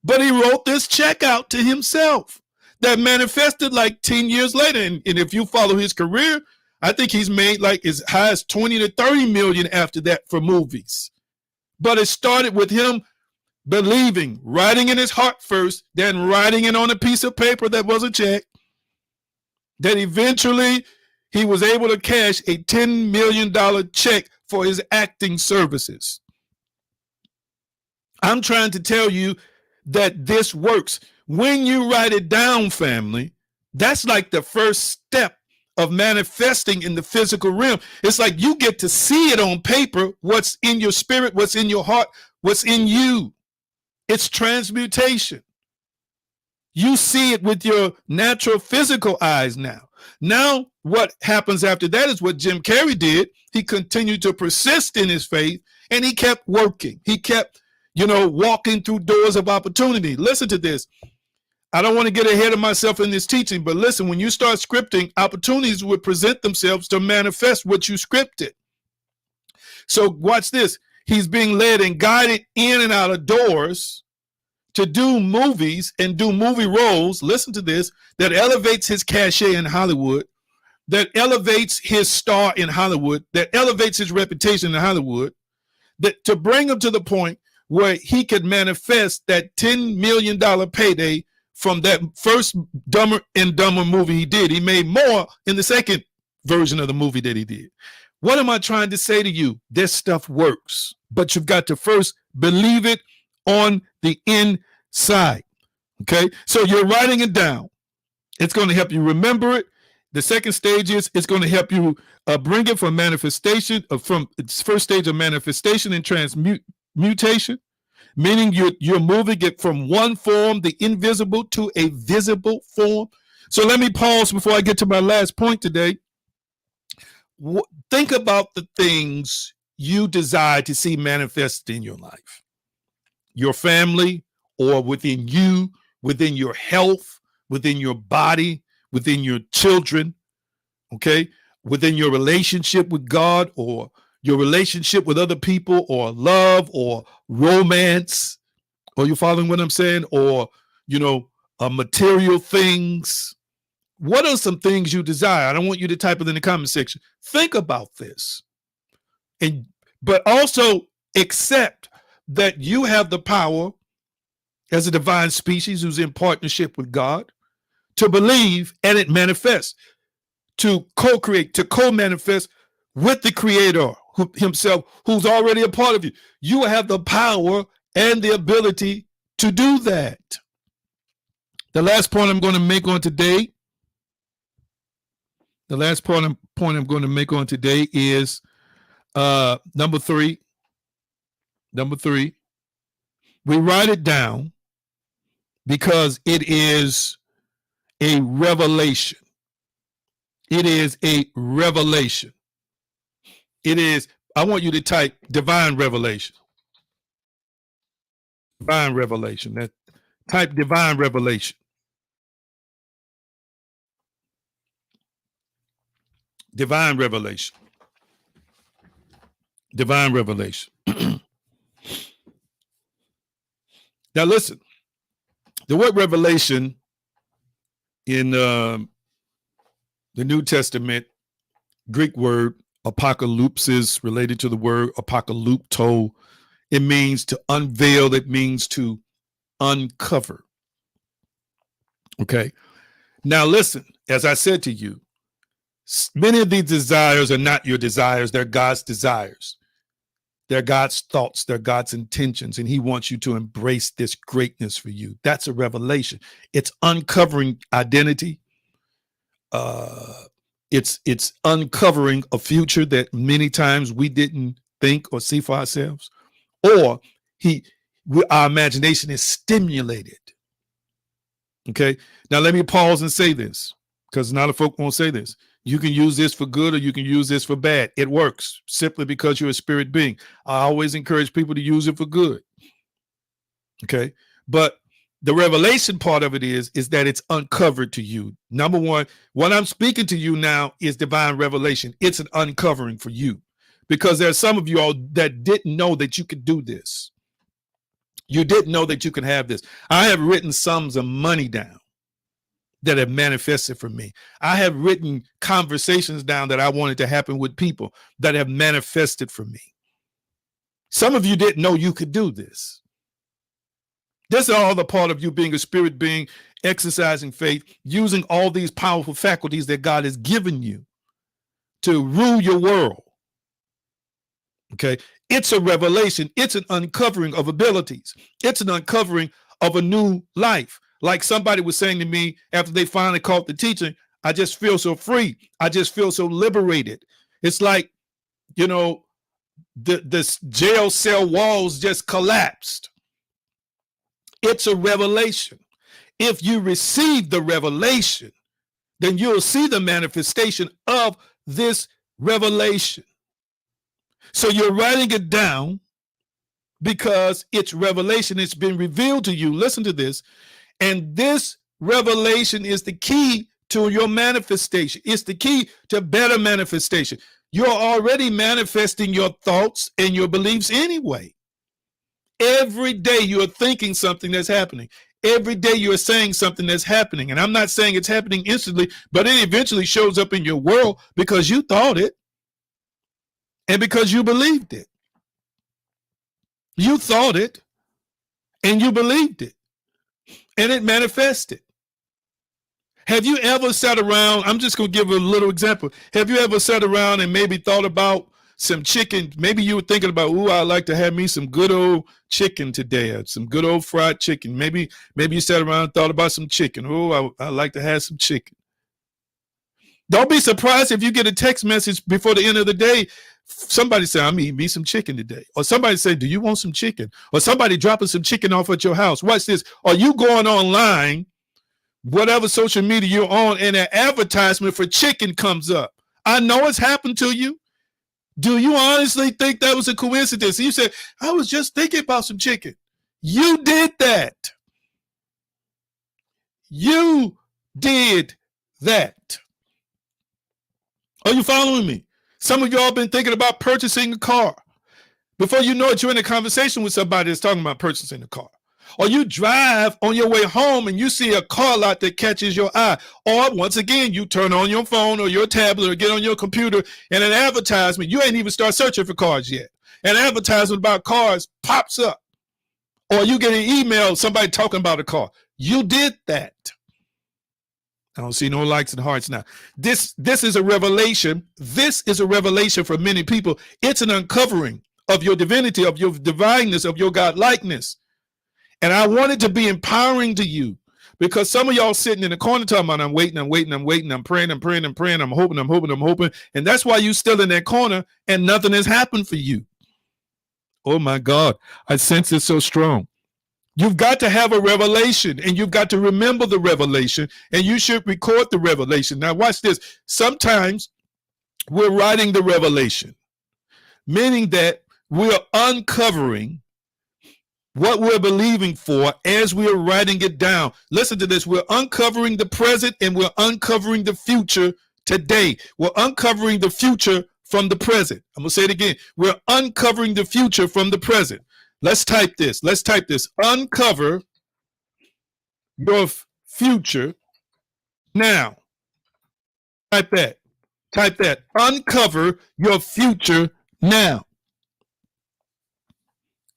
But he wrote this check out to himself that manifested like 10 years later. And if you follow his career, I think he's made like as high as 20 to 30 million after that for movies. But it started with him believing, writing in his heart first, then writing it on a piece of paper that was a check. Then eventually he was able to cash a $10 million check for his acting services. I'm trying to tell you that this works. When you write it down, family, that's like the first step of manifesting in the physical realm. It's like you get to see it on paper, what's in your spirit, what's in your heart, what's in you. It's transmutation. You see it with your natural physical eyes now. Now, what happens after that is what Jim Carrey did. He continued to persist in his faith, and he kept working. He kept, walking through doors of opportunity. Listen to this. I don't want to get ahead of myself in this teaching, but listen, when you start scripting, opportunities will present themselves to manifest what you scripted. So watch this. He's being led and guided in and out of doors to do movies and do movie roles. Listen to this. That elevates his cachet in Hollywood, that elevates his star in Hollywood, that elevates his reputation in Hollywood, that to bring him to the point where he could manifest that $10 million payday from that first Dumber and Dumber movie he did. He made more in the second version of the movie that he did. What am I trying to say to you? This stuff works, but you've got to first believe it on the inside. Okay, so you're writing it down. It's going to help you remember it. The second stage is it's going to help you bring it from manifestation, from its first stage of manifestation and transmutation, meaning you're moving it from one form, the invisible, to a visible form. So let me pause before I get to my last point today. Think about the things you desire to see manifested in your life, your family, or within you, within your health, within your body, within your children, okay, within your relationship with God, or your relationship with other people, or love, or romance. Are you following what I'm saying? Or, material things. What are some things you desire? I don't want you to type it in the comment section. Think about this. But also accept that you have the power as a divine species who's in partnership with God to believe, and it manifests, to co-create, to co-manifest with the Creator himself, who's already a part of you. You have the power and the ability to do that. The last point I'm going to make on today, is number three. We write it down because it is a revelation. It is a revelation. It is, I want you to type divine revelation. Divine revelation. Type divine revelation. Divine revelation. Divine revelation. Now listen, the word revelation in the New Testament, Greek word apocalypse, is related to the word apocalypto. It means to unveil. It means to uncover. Okay. Now listen, as I said to you, many of these desires are not your desires. They're God's desires. They're God's thoughts. They're God's intentions. And he wants you to embrace this greatness for you. That's a revelation. It's uncovering identity. It's uncovering a future that many times we didn't think or see for ourselves. Or our imagination is stimulated. Okay. Now let me pause and say this, because a lot of folk won't say this. You can use this for good or you can use this for bad. It works simply because you're a spirit being. I always encourage people to use it for good. Okay. But the revelation part of it is that it's uncovered to you. Number one, what I'm speaking to you now is divine revelation. It's an uncovering for you, because there's some of you all that didn't know that you could do this. You didn't know that you could have this. I have written sums of money down that have manifested for me. I have written conversations down that I wanted to happen with people that have manifested for me. Some of you didn't know you could do this. This is all the part of you being a spirit being, exercising faith, using all these powerful faculties that God has given you to rule your world. Okay. It's a revelation. It's an uncovering of abilities. It's an uncovering of a new life. Like somebody was saying to me after they finally caught the teaching, I just feel so free. I just feel so liberated. It's like, this jail cell walls just collapsed. It's a revelation. If you receive the revelation, then you'll see the manifestation of this revelation. So you're writing it down because it's revelation. It's been revealed to you. Listen to this. And this revelation is the key to your manifestation. It's the key to better manifestation. You're already manifesting your thoughts and your beliefs anyway. Every day you're thinking something that's happening. Every day you're saying something that's happening. And I'm not saying it's happening instantly, but it eventually shows up in your world because you thought it and because you believed it. You thought it and you believed it and it manifested. Have you ever sat around? I'm just going to give a little example. Have you ever sat around and maybe thought about some chicken? Maybe you were thinking about, ooh, I'd like to have me some good old chicken today, or some good old fried chicken. Maybe you sat around and thought about some chicken. Oh, I'd like to have some chicken. Don't be surprised if you get a text message before the end of the day. Somebody say, I'm eating me some chicken today. Or somebody say, do you want some chicken? Or somebody dropping some chicken off at your house. Watch this. Or you going online, whatever social media you're on, and an advertisement for chicken comes up. I know it's happened to you. Do you honestly think that was a coincidence? You said, I was just thinking about some chicken. You did that. You did that. Are you following me? Some of y'all been thinking about purchasing a car. Before you know it, you're in a conversation with somebody that's talking about purchasing a car. Or you drive on your way home and you see a car lot that catches your eye. Or once again, you turn on your phone or your tablet or get on your computer and an advertisement, you ain't even start searching for cars yet. An advertisement about cars pops up. Or you get an email, somebody talking about a car. You did that. I don't see no likes and hearts now. This is a revelation. This is a revelation for many people. It's an uncovering of your divinity, of your divineness, of your God-likeness. And I want it to be empowering to you, because some of y'all sitting in the corner talking about, I'm waiting, I'm praying, I'm hoping. And that's why you still in that corner and nothing has happened for you. Oh my God, I sense it so strong. You've got to have a revelation, and you've got to remember the revelation, and you should record the revelation. Now watch this. Sometimes we're writing the revelation, meaning that we're uncovering what we're believing for as we're writing it down. Listen to this. We're uncovering the present and we're uncovering the future today. We're uncovering the future from the present. I'm going to say it again. We're uncovering the future from the present. Let's type this. Let's type this. Uncover your future now. Type that. Type that. Uncover your future now.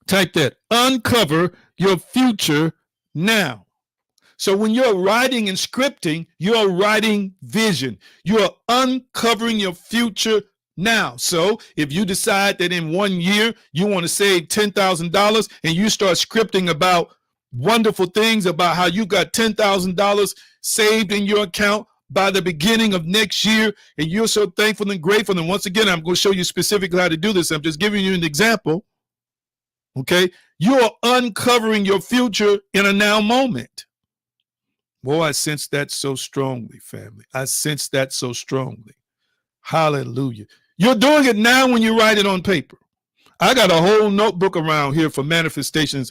Type that. Uncover your future now. So when you're writing and scripting, you're writing vision. You're uncovering your future now. So if you decide that in 1 year you want to save $10,000 and you start scripting about wonderful things about how you got $10,000 saved in your account by the beginning of next year, and you're so thankful and grateful. And once again, I'm going to show you specifically how to do this. I'm just giving you an example. Okay, you are uncovering your future in a now moment. Boy, I sense that so strongly, family. I sense that so strongly. Hallelujah. You're doing it now when you write it on paper. I got a whole notebook around here for manifestations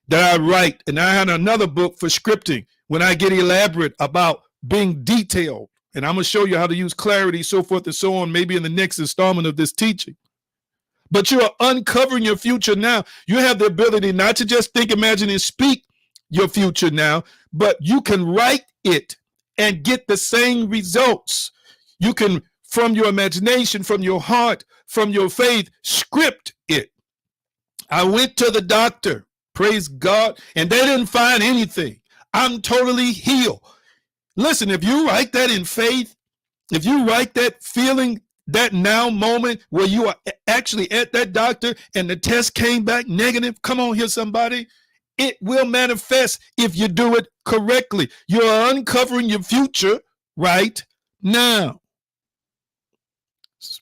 that I write, and I had another book for scripting when I get elaborate about being detailed. And I'm going to show you how to use clarity, so forth and so on, maybe in the next installment of this teaching. But you are uncovering your future now. You have the ability not to just think, imagine, and speak your future now, but you can write it and get the same results. You can, from your imagination, from your heart, from your faith, script it. I went to the doctor, praise God, and they didn't find anything. I'm totally healed. Listen, if you write that in faith, if you write that feeling, that now moment where you are actually at that doctor and the test came back negative, come on here, somebody. It will manifest if you do it correctly. You're uncovering your future right now.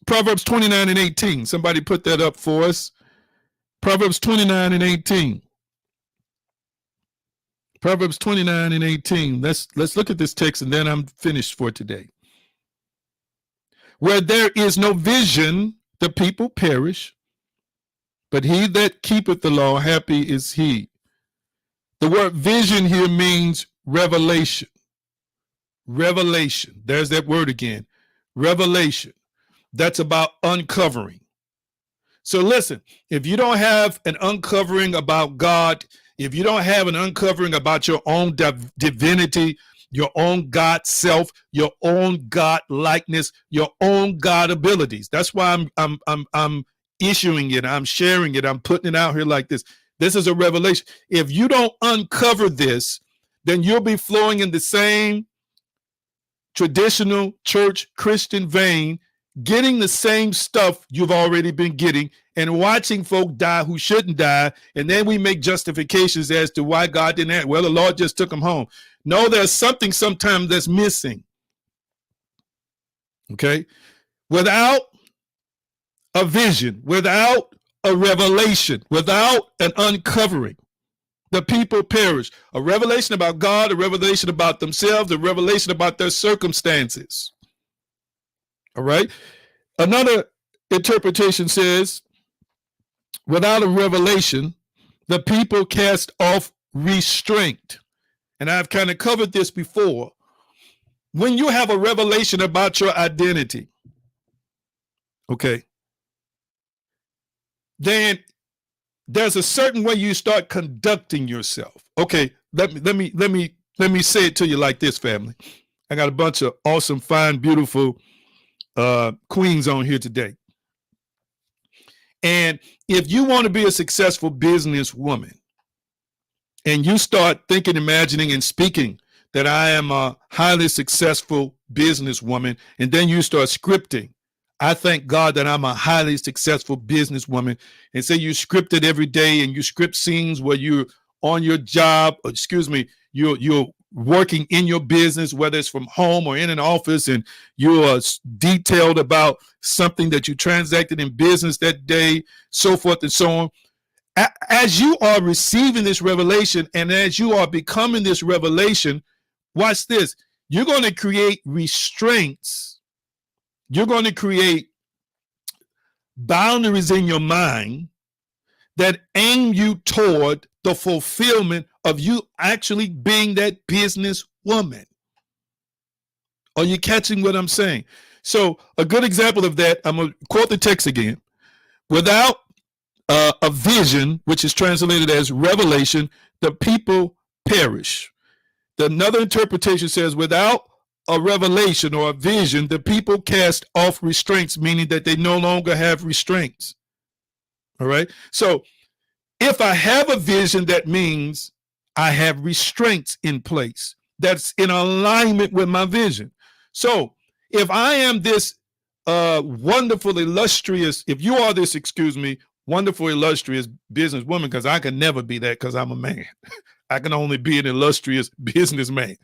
Proverbs 29 and 18. Somebody put that up for us. Proverbs 29 and 18. Proverbs 29:18. Let's look at this text and then I'm finished for today. Where there is no vision, the people perish, but he that keepeth the law, happy is he. The word vision here means revelation. Revelation. There's that word again. Revelation. That's about uncovering. So listen, if you don't have an uncovering about God, if you don't have an uncovering about your own divinity, your own God self, your own God likeness, your own God abilities. That's why I'm issuing it, I'm sharing it, I'm putting it out here like this. This is a revelation. If you don't uncover this, then you'll be flowing in the same traditional church Christian vein, getting the same stuff you've already been getting and watching folk die who shouldn't die. And then we make justifications as to why God didn't act. Well, the Lord just took them home. No, there's something sometimes that's missing. Okay? Without a vision, without a revelation, without an uncovering, the people perish. A revelation about God, a revelation about themselves, a revelation about their circumstances. All right? Another interpretation says, without a revelation, the people cast off restraint. And I've kind of covered this before. When you have a revelation about your identity, okay, then there's a certain way you start conducting yourself. Okay, let me say it to you like this, family. I got a bunch of awesome, fine, beautiful queens on here today. And if you want to be a successful businesswoman and you start thinking, imagining, and speaking that I am a highly successful businesswoman, and then you start scripting, I thank God that I'm a highly successful businesswoman, and say you script it every day and you script scenes where you're on your job, you're working in your business, whether it's from home or in an office, and you're detailed about something that you transacted in business that day, so forth and so on. As you are receiving this revelation and as you are becoming this revelation, watch this. You're going to create restraints. You're going to create boundaries in your mind that aim you toward the fulfillment of you actually being that business woman. Are you catching what I'm saying? So a good example of that, I'm going to quote the text again. Without a vision, which is translated as revelation, the people perish. Another interpretation says, without a revelation or a vision, the people cast off restraints, meaning that they no longer have restraints. All right. So if I have a vision, that means I have restraints in place that's in alignment with my vision. So if I am this wonderful, illustrious, if you are this, wonderful, illustrious businesswoman, because I can never be that because I'm a man. I can only be an illustrious businessman.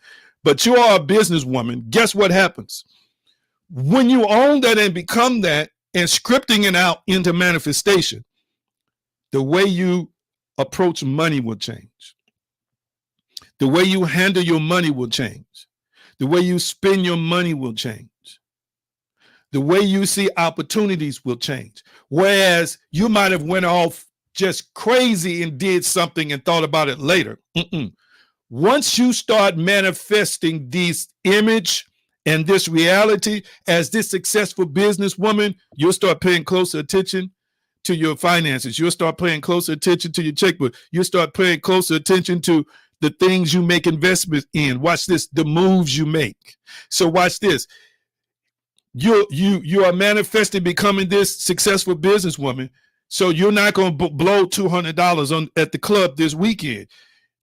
But you are a businesswoman. Guess what happens? When you own that and become that and scripting it out into manifestation, the way you approach money will change. The way you handle your money will change. The way you spend your money will change. The way you see opportunities will change. Whereas you might have went off just crazy and did something and thought about it later. Once you start manifesting this image and this reality as this successful businesswoman, you'll start paying closer attention to your finances. You'll start paying closer attention to your checkbook. You'll start paying closer attention to the things you make investments in. Watch this, the moves you make. So watch this. You are manifesting becoming this successful businesswoman. So you're not going to blow $200 at the club this weekend.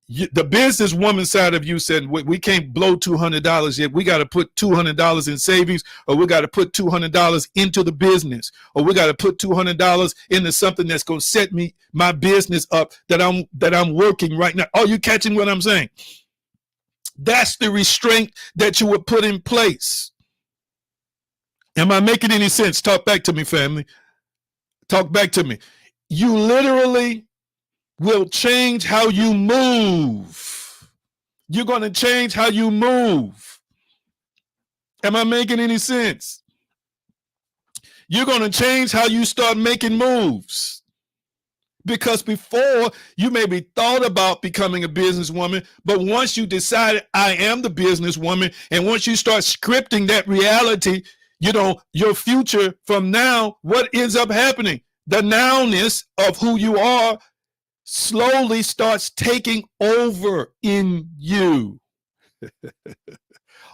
The businesswoman side of you said, we can't blow $200 yet. We got to put $200 in savings, or we got to put $200 into the business, or we got to put $200 into something that's going to set my business up that I'm working right now. Are you catching what I'm saying? That's the restraint that you would put in place. Am I making any sense? Talk back to me, family. Talk back to me. You literally will change how you move. You're going to change how you move. Am I making any sense? You're going to change how you start making moves. Because before, you maybe thought about becoming a businesswoman, but once you decided, I am the businesswoman, and once you start scripting that reality, you know, your future from now, what ends up happening? The nowness of who you are slowly starts taking over in you.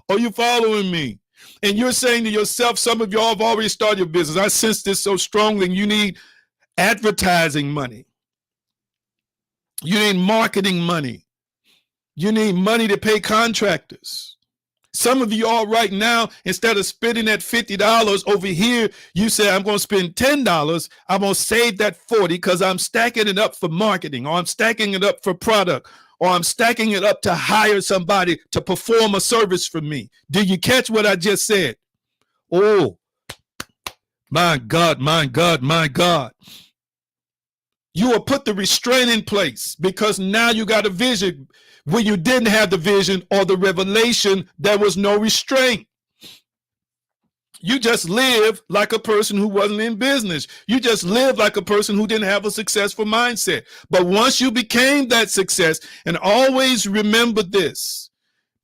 Are you following me? And you're saying to yourself, some of y'all have already started your business. I sense this so strongly. You need advertising money. You need marketing money. You need money to pay contractors. Some of you all right now, instead of spending that $50 over here, you say, I'm going to spend $10. I'm going to save that $40 because I'm stacking it up for marketing, or I'm stacking it up for product, or I'm stacking it up to hire somebody to perform a service for me. Did you catch what I just said? Oh, my God, my God, my God. You will put the restraint in place because now you got a vision. When you didn't have the vision or the revelation, there was no restraint. You just live like a person who wasn't in business. You just live like a person who didn't have a successful mindset. But once you became that success, and always remember this,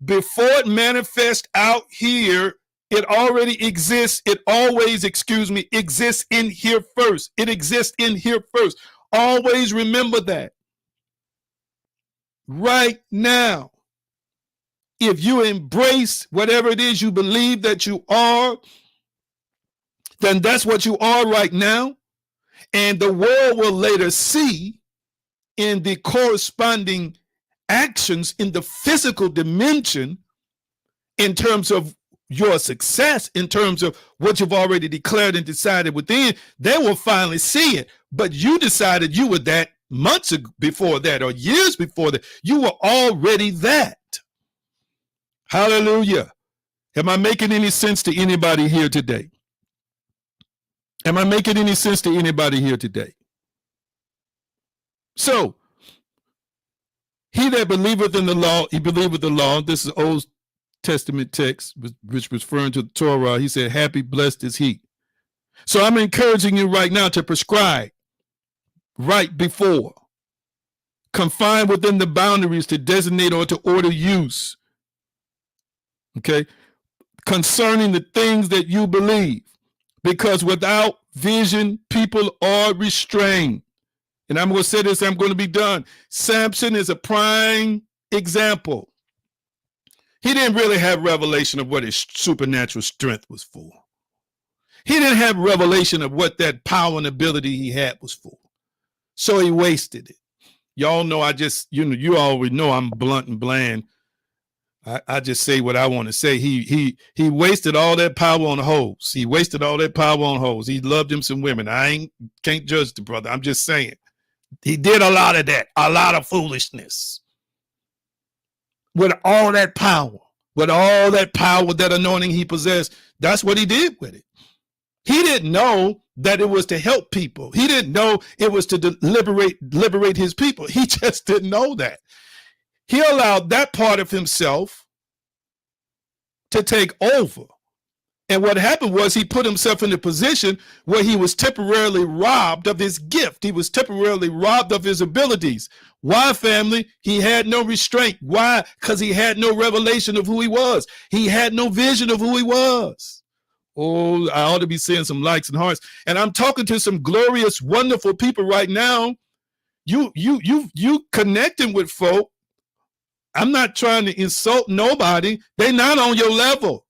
before it manifests out here, it already exists. It always, exists in here first. It exists in here first. Always remember that. Right now, if you embrace whatever it is you believe that you are, then that's what you are right now. And the world will later see in the corresponding actions in the physical dimension in terms of your success, in terms of what you've already declared and decided within. They will finally see it. But you decided you were that months before that, or years before that. You were already that. Hallelujah. Am I making any sense to anybody here today? Am I making any sense to anybody here today? So, he that believeth in the law, he believeth the law. This is Old Testament text, which was referring to the Torah. He said, happy, blessed is he. So I'm encouraging you right now to prescribe right before, confine within the boundaries to designate or to order use, okay, concerning the things that you believe, because without vision, people are restrained. And I'm going to say this, I'm going to be done. Samson is a prime example. He didn't really have revelation of what his supernatural strength was for. He didn't have revelation of what that power and ability he had was for. So he wasted it. Y'all know you already know I'm blunt and bland. I just say what I want to say. He wasted all that power on hoes. He wasted all that power on hoes. He loved him some women. Can't judge the brother. I'm just saying. He did a lot of that, a lot of foolishness. With all that power, that anointing he possessed, that's what he did with it. He didn't know that it was to help people. He didn't know it was to liberate his people. He just didn't know that. He allowed that part of himself to take over. And what happened was he put himself in a position where he was temporarily robbed of his gift. He was temporarily robbed of his abilities. Why, family? He had no restraint. Why? Because he had no revelation of who he was. He had no vision of who he was. Oh, I ought to be seeing some likes and hearts. And I'm talking to some glorious, wonderful people right now. You connecting with folk. I'm not trying to insult nobody. They're not on your level.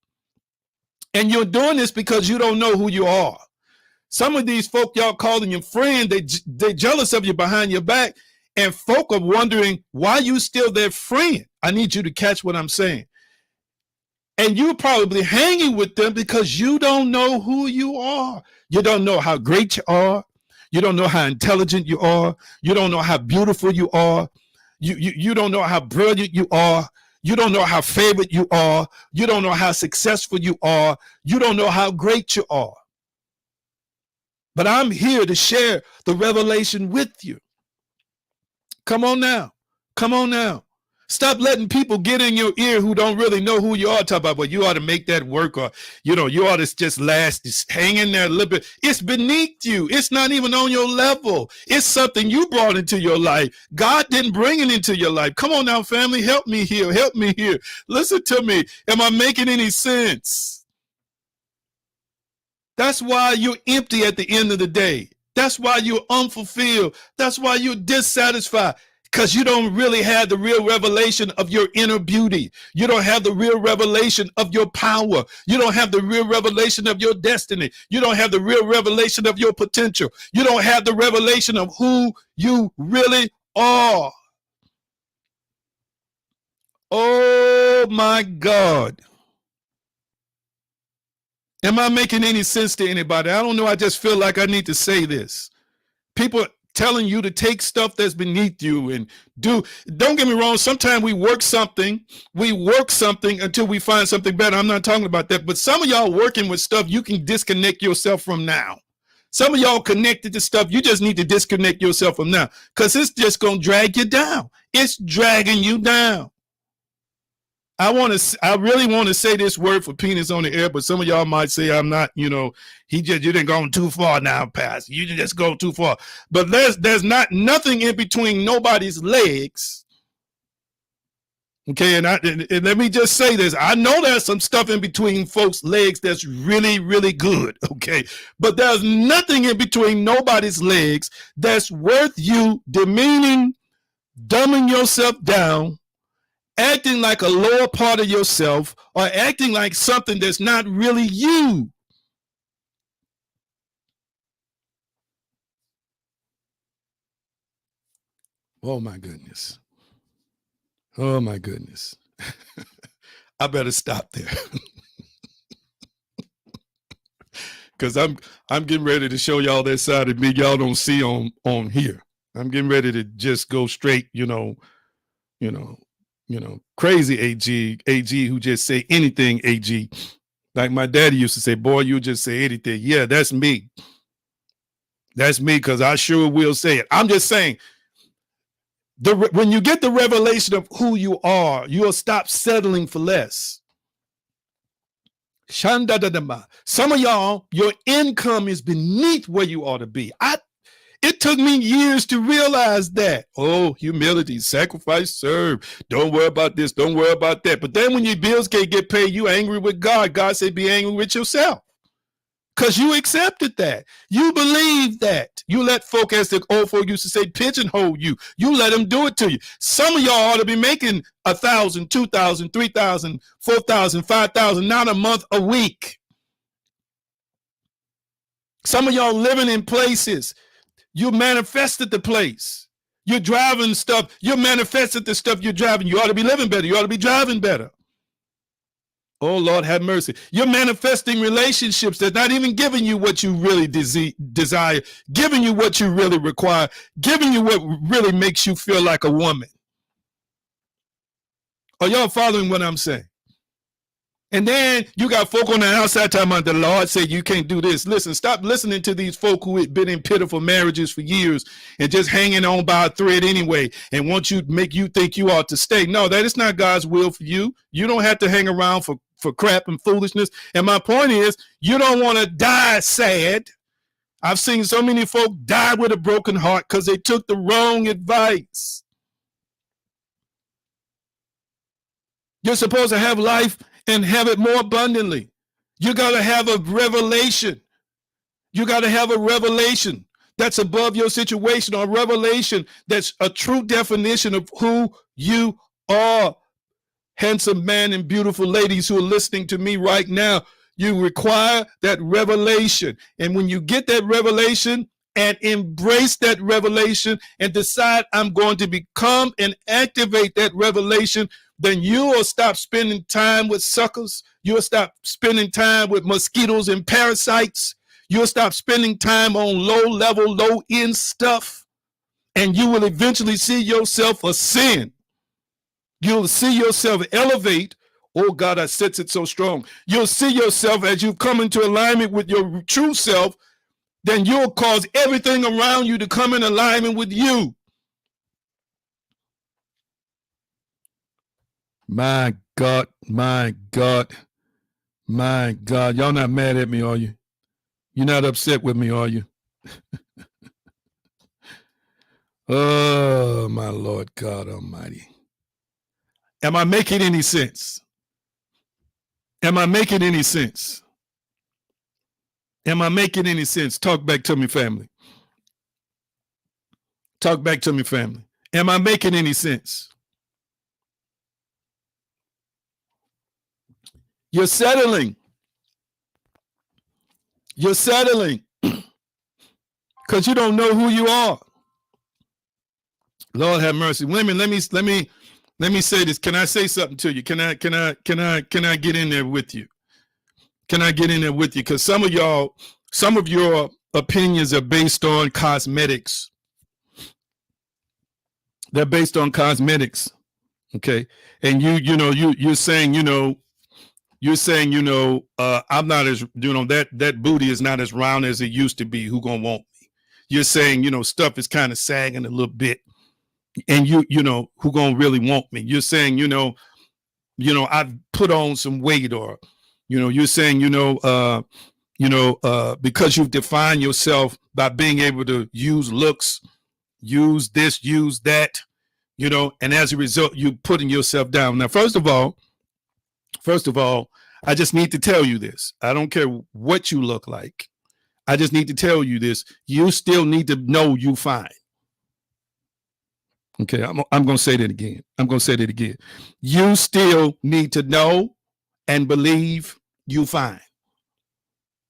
And you're doing this because you don't know who you are. Some of these folk y'all calling your friend, they're jealous of you behind your back. And folk are wondering why you still their friend. I need you to catch what I'm saying. And you're probably hanging with them because you don't know who you are. You don't know how great you are. You don't know how intelligent you are. You don't know how beautiful you are. You don't know how brilliant you are. You don't know how favored you are. You don't know how successful you are. You don't know how great you are. But I'm here to share the revelation with you. Come on now. Come on now. Stop letting people get in your ear who don't really know who you are. Talk about, well, you ought to make that work, or, you ought to just just hang in there a little bit. It's beneath you. It's not even on your level. It's something you brought into your life. God didn't bring it into your life. Come on now, family. Help me here. Help me here. Listen to me. Am I making any sense? That's why you're empty at the end of the day. That's why you're unfulfilled. That's why you're dissatisfied. Because you don't really have the real revelation of your inner beauty. You don't have the real revelation of your power. You don't have the real revelation of your destiny. You don't have the real revelation of your potential. You don't have the revelation of who you really are. Oh my God. Am I making any sense to anybody? I don't know. I just feel like I need to say this. People telling you to take stuff that's beneath you and don't get me wrong, sometimes we work something until we find something better. I'm not talking about that, but some of y'all working with stuff you can disconnect yourself from now. Some of y'all connected to stuff you just need to disconnect yourself from now, because it's just going to drag you down. It's dragging you down. I really want to say this word for penis on the air, but some of y'all might say I'm not, you didn't go too far now, Pastor. You just go too far. But there's nothing in between nobody's legs. Okay, and let me just say this. I know there's some stuff in between folks' legs that's really, really good, okay? But there's nothing in between nobody's legs that's worth you demeaning, dumbing yourself down, acting like a lower part of yourself, or acting like something that's not really you. Oh my goodness. Oh my goodness. I better stop there. Because I'm getting ready to show y'all that side of me y'all don't see on here. I'm getting ready to just go straight, crazy AG who just say anything, AG. Like my daddy used to say, boy, you just say anything. Yeah, that's me. That's me, because I sure will say it. I'm just saying, when you get the revelation of who you are, you'll stop settling for less. Some of y'all, your income is beneath where you ought to be. It took me years to realize that. Oh, humility, sacrifice, serve. Don't worry about this. Don't worry about that. But then when your bills can't get paid, you angry with God. God said, be angry with yourself. Because you accepted that. You believe that. You let folk, as the old folk used to say, pigeonhole you. You let them do it to you. Some of y'all ought to be making 1,000, 2,000, 3,000, 4,000, 5,000, not a month, a week. Some of y'all living in places. You manifested the place. You're driving stuff. You manifested the stuff you're driving. You ought to be living better. You ought to be driving better. Oh, Lord, have mercy. You're manifesting relationships that's not even giving you what you really desire, giving you what you really require, giving you what really makes you feel like a woman. Are y'all following what I'm saying? And then you got folk on the outside talking about the Lord said you can't do this. Listen, stop listening to these folk who have been in pitiful marriages for years and just hanging on by a thread anyway and want you to make you think you ought to stay. No, that is not God's will for you. You don't have to hang around for crap and foolishness. And my point is, you don't want to die sad. I've seen so many folk die with a broken heart because they took the wrong advice. You're supposed to have life and have it more abundantly. You got to have a revelation. You got to have a revelation that's above your situation, or a revelation that's a true definition of who you are. Handsome man and beautiful ladies who are listening to me right now, you require that revelation. And when you get that revelation and embrace that revelation and decide I'm going to become and activate that revelation, then you will stop spending time with suckers. You'll stop spending time with mosquitoes and parasites. You'll stop spending time on low-level, low-end stuff. And you will eventually see yourself ascend. You'll see yourself elevate. Oh, God, I sense it so strong. You'll see yourself as you come into alignment with your true self. Then you'll cause everything around you to come in alignment with you. My God, my God, my God. Y'all not mad at me, are you? You're not upset with me, are you? Oh, my Lord God Almighty. Am I making any sense? Am I making any sense? Am I making any sense? Talk back to me, family. Talk back to me, family. Am I making any sense? You're settling. You're settling because you don't know who you are. Lord have mercy. Women, let me say this. Can I say something to you? Can I get in there with you? Can I get in there with you? Because some of your opinions are based on cosmetics. They're based on cosmetics. Okay. And you're saying, I'm not as, that booty is not as round as it used to be. Who gonna want me? You're saying, stuff is kind of sagging a little bit. And who gonna really want me? You're saying, I've put on some weight, or, you're saying, because you've defined yourself by being able to use looks, use this, use that, and as a result, you putting yourself down. Now, first of all, I just need to tell you this. I don't care what you look like. I just need to tell you this. You still need to know you fine. Okay, I'm going to say that again. You still need to know and believe you fine.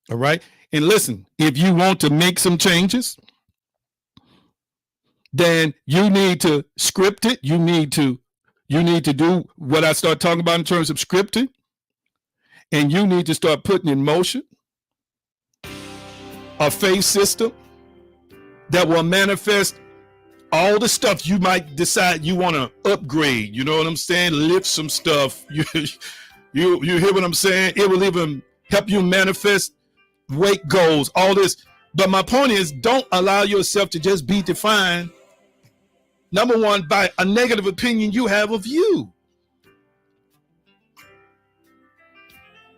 All right? And listen, if you want to make some changes, then you need to script it. You need to do what I start talking about in terms of scripting. And you need to start putting in motion a faith system that will manifest all the stuff you might decide you want to upgrade. You know what I'm saying? Lift some stuff. You hear what I'm saying? It will even help you manifest weight goals, all this. But my point is, don't allow yourself to just be defined, number one, by a negative opinion you have of you.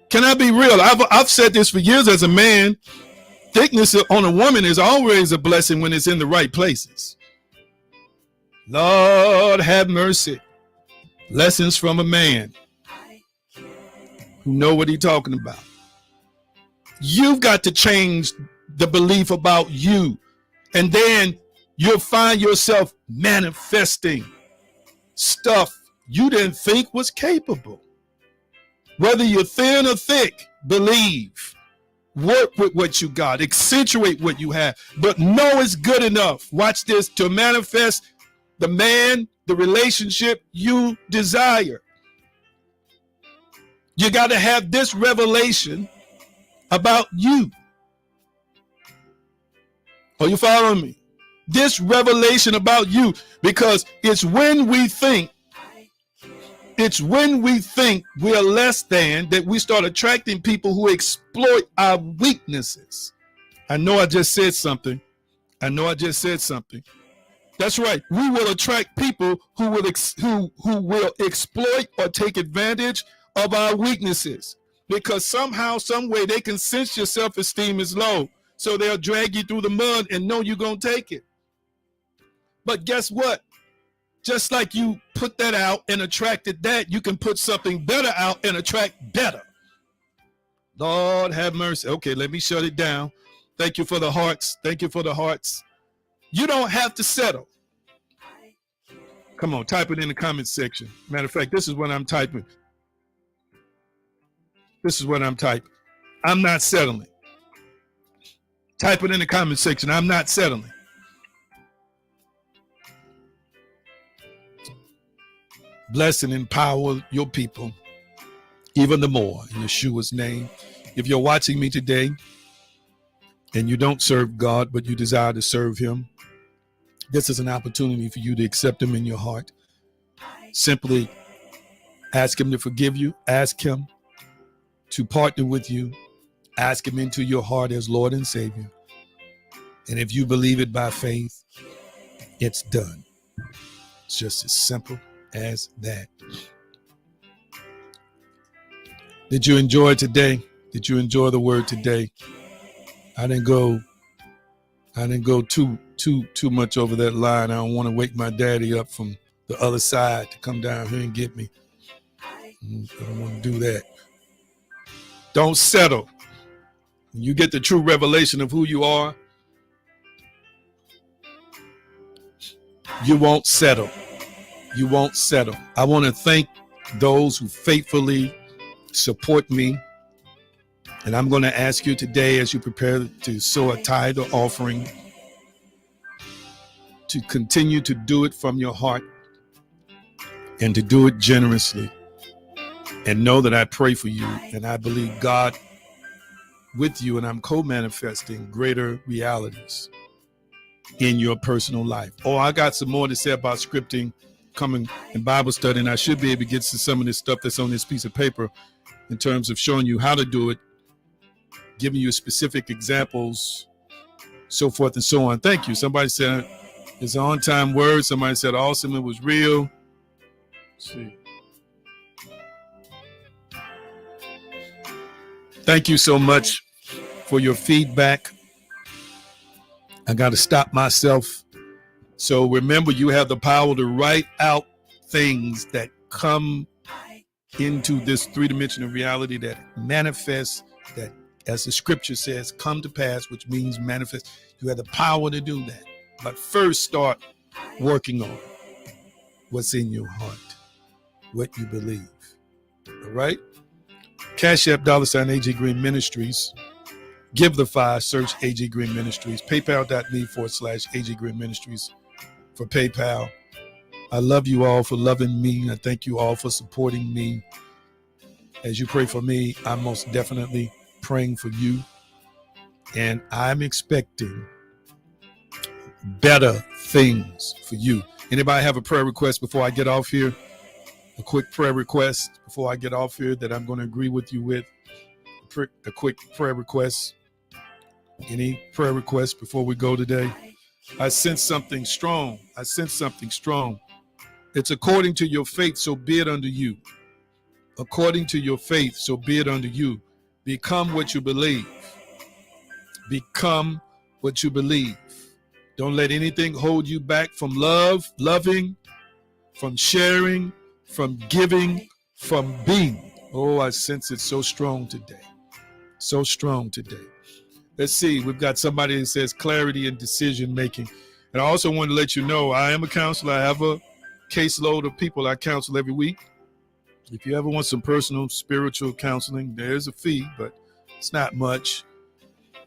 Can I be real? I've said this for years as a man. Thickness on a woman is always a blessing when it's in the right places. Lord have mercy. Lessons from a man who know what he's talking about. You've got to change the belief about you, and then you'll find yourself manifesting stuff you didn't think was capable. Whether you're thin or thick, believe. Work with what you got. Accentuate what you have. But know it's good enough. Watch this, to manifest the man, the relationship you desire. You got to have this revelation about you. Are you following me? This revelation about you, because it's when we think we're less than that we start attracting people who exploit our weaknesses. I know I just said something. That's right. We will attract people who will exploit or take advantage of our weaknesses, because somehow, some way, they can sense your self-esteem is low. So they'll drag you through the mud and know you're going to take it. But guess what? Just like you put that out and attracted that, you can put something better out and attract better. Lord have mercy. Okay, let me shut it down. Thank you for the hearts. You don't have to settle. Come on, type it in the comments section. Matter of fact, this is what I'm typing. I'm not settling. Type it in the comments section. I'm not settling. Bless and empower your people even the more in Yeshua's name. If you're watching me today and you don't serve God, but you desire to serve him, this is an opportunity for you to accept him in your heart. Simply ask him to forgive you. Ask him to partner with you. Ask him into your heart as Lord and Savior. And if you believe it by faith, it's done. It's just as simple as that. Did you enjoy today? Did you enjoy the word today? I didn't go too much over that line. I don't want to wake my daddy up from the other side to come down here and get me. I don't want to do that. Don't settle. When you get the true revelation of who you are, you won't settle. You won't settle. I want to thank those who faithfully support me. And I'm going to ask you today, as you prepare to sow a tithe or offering, to continue to do it from your heart and to do it generously. And know that I pray for you and I believe God with you, and I'm co-manifesting greater realities in your personal life. Oh, I got some more to say about scripting coming in Bible study, and I should be able to get to some of this stuff that's on this piece of paper in terms of showing you how to do it, giving you specific examples, so forth and so on. Thank you. Somebody said it's an on-time word. Somebody said awesome. It was real. Let's see. Thank you so much for your feedback. I got to stop myself. So remember, you have the power to write out things that come into this three-dimensional reality that manifests, that, as the scripture says, come to pass, which means manifest. You have the power to do that. But first, start working on what's in your heart, what you believe. All right? Cash App, $ AJ Green Ministries. Give the 5, search AJ Green Ministries. PayPal.me/AJ Green Ministries for PayPal. I love you all for loving me. I thank you all for supporting me. As you pray for me, I'm most definitely praying for you. And I'm expecting better things for you. Anybody have a prayer request before I get off here? A quick prayer request before I get off here that I'm going to agree with you with. A quick prayer request. Any prayer requests before we go today? I sense something strong. I sense something strong. It's according to your faith, so be it unto you. According to your faith, so be it unto you. Become what you believe. Become what you believe. Don't let anything hold you back from loving, from sharing, from giving, from being. Oh, I sense it so strong today. So strong today. Let's see. We've got somebody that says clarity and decision making. And I also want to let you know, I am a counselor. I have a caseload of people I counsel every week. If you ever want some personal spiritual counseling, there's a fee, but it's not much.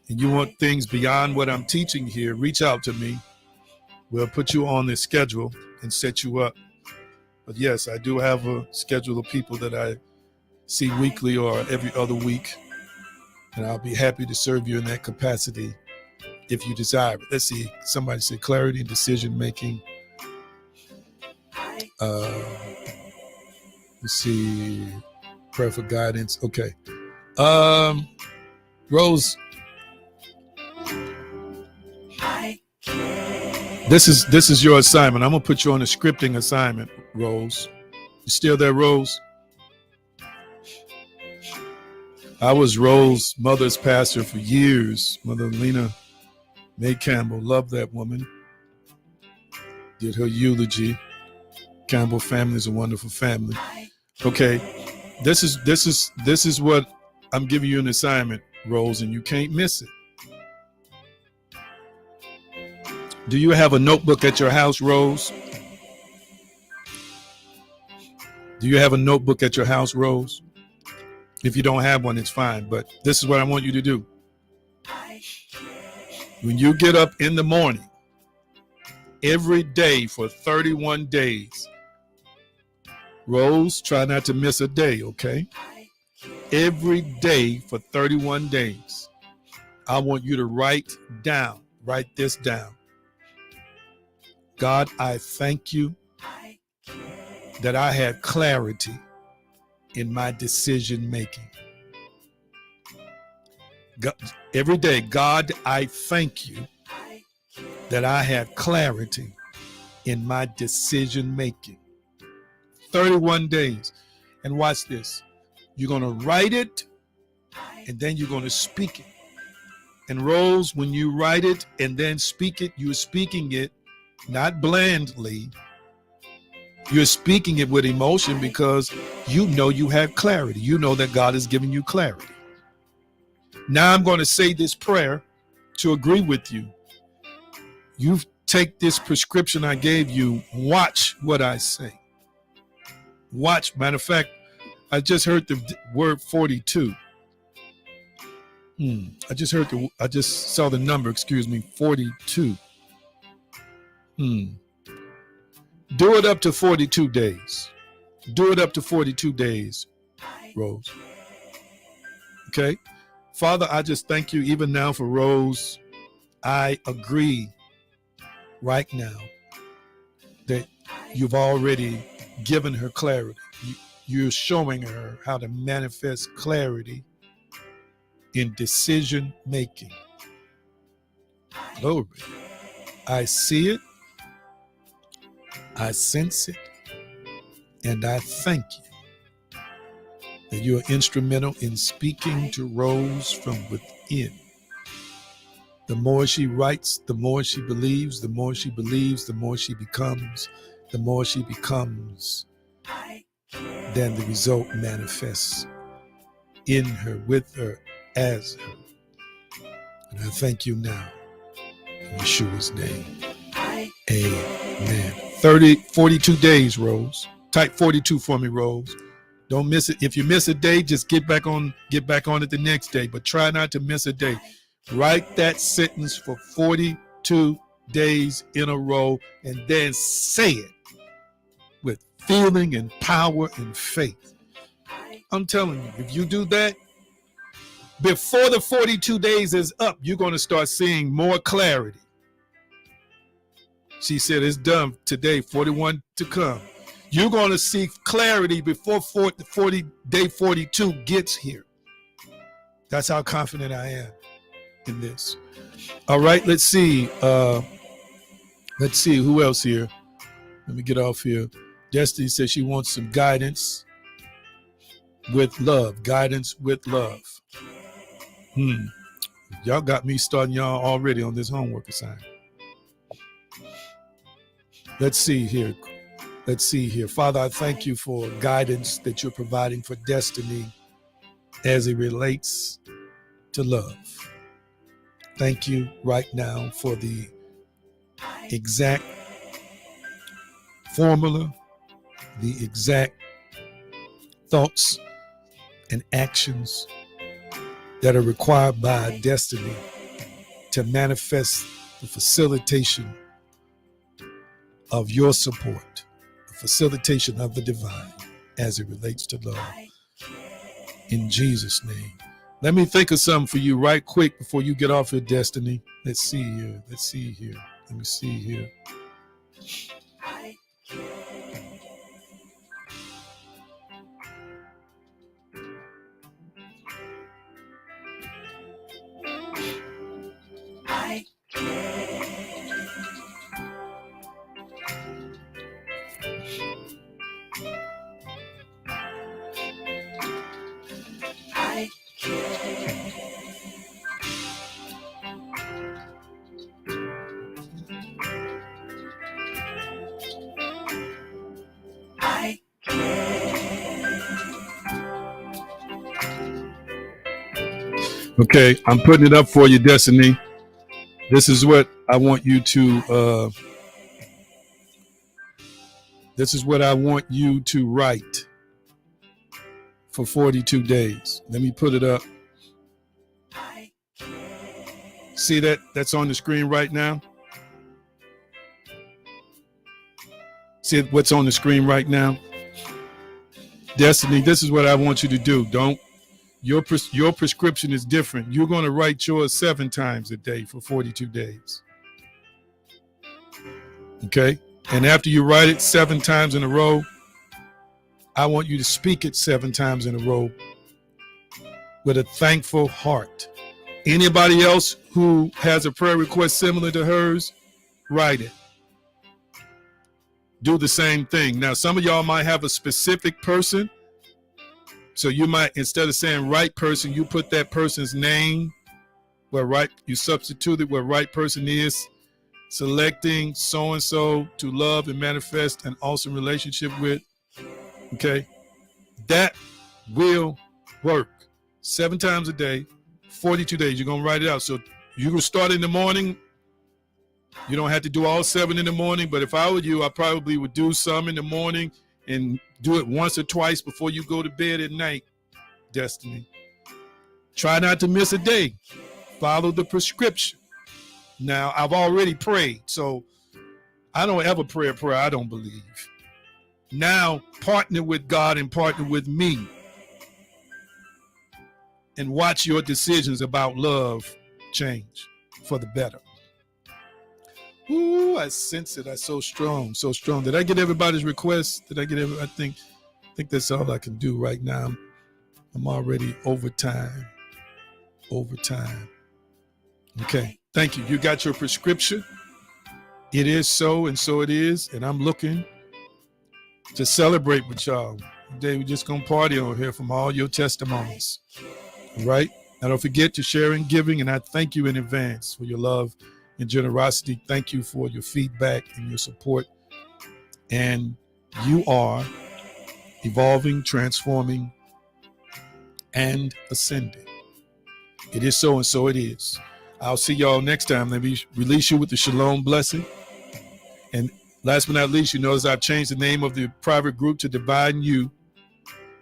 And you want things beyond what I'm teaching here, reach out to me. We'll put you on this schedule and set you up. But yes, I do have a schedule of people that I see weekly or every other week. And I'll be happy to serve you in that capacity if you desire it. Let's see. Somebody said clarity and decision making. Let's see. Prayer for guidance. Okay. Rose. This is your assignment. I'm gonna put you on a scripting assignment, Rose. You still there, Rose? I was Rose's mother's pastor for years. Mother Lena Mae Campbell, loved that woman. Did her eulogy. Campbell family is a wonderful family. Okay, this is what I'm giving you an assignment, Rose, and you can't miss it. Do you have a notebook at your house, Rose? Do you have a notebook at your house, Rose? If you don't have one, it's fine. But this is what I want you to do. When you get up in the morning, every day for 31 days, Rose, try not to miss a day, okay? Every day for 31 days, I want you to write this down. God, I thank you that I had clarity in my decision making. Every day, God, I thank you that I had clarity in my decision making. 31 days. And watch this. You're going to write it, and then you're going to speak it. And Rose, when you write it and then speak it, you're speaking it not blandly. You're speaking it with emotion because you know you have clarity. You know that God is giving you clarity. Now I'm going to say this prayer to agree with you. You take this prescription I gave you. Watch what I say. Watch. Matter of fact, I just heard the word 42. I just saw the number, 42. Do it up to 42 days. Do it up to 42 days, Rose. Okay? Father, I just thank you even now for Rose. I agree right now that you've already given her clarity. You're showing her how to manifest clarity in decision making. Glory. I see it, I sense it, and I thank you that you are instrumental in speaking to Rose from within. The more she writes, the more she believes, the more she believes, the more she becomes, the more she becomes, then the result manifests in her, with her, as her. And I thank you now in Yeshua's name. Amen. 42 days, Rose. Type 42 for me, Rose. Don't miss it. If you miss a day, just get back on it the next day, but try not to miss a day. Write that sentence for 42 days in a row and then say it with feeling and power and faith. I'm telling you, if you do that, before the 42 days is up, you're going to start seeing more clarity. She said it's done today, 41 to come. You're going to see clarity before day 42 gets here. That's how confident I am in this. All right, let's see. Let's see who else here. Let me get off here. Destiny says she wants some guidance with love. Guidance with love. Y'all got me starting y'all already on this homework assignment. Let's see here. Father, I thank you for guidance that you're providing for Destiny as it relates to love. Thank you right now for the exact formula, the exact thoughts and actions that are required by Destiny to manifest the facilitation of your support, the facilitation of the divine as it relates to love. In Jesus' name. Let me think of something for you right quick before you get off your Destiny. Let's see here. Let me see here. Okay, I'm putting it up for you, Destiny. This is what I want you to write for 42 days. Let me put it up. See that? That's on the screen right now. See what's on the screen right now? Destiny, this is what I want you to do. Your prescription is different. You're going to write yours 7 times a day for 42 days. Okay? And after you write it 7 times in a row, I want you to speak it 7 times in a row with a thankful heart. Anybody else who has a prayer request similar to hers, write it. Do the same thing. Now, some of y'all might have a specific person So you might, instead of saying right person, you put that person's name where right, you substituted where right person is, selecting so-and-so to love and manifest an awesome relationship with. Okay. That will work 7 times a day, 42 days. You're going to write it out. So you can start in the morning. You don't have to do all 7 in the morning, but if I were you, I probably would do some in the morning and do it once or twice before you go to bed at night, Destiny. Try not to miss a day. Follow the prescription. Now, I've already prayed, so I don't ever pray a prayer I don't believe. Now, partner with God and partner with me and watch your decisions about love change for the better. Ooh, I sense it. I'm so strong, so strong. Did I get everybody's request? Did I get I think that's all I can do right now. I'm already over time. Okay, thank you. You got your prescription. It is so, and so it is. And I'm looking to celebrate with y'all. Today, we're just going to party on here from all your testimonies. All right? Now, don't forget to share and giving. And I thank you in advance for your love and generosity. Thank you for your feedback and your support. And you are evolving, transforming, and ascending. It is so, and so it is. I'll see y'all next time. Let me release you with the Shalom blessing. And last but not least, you notice I've changed the name of the private group to Divine You.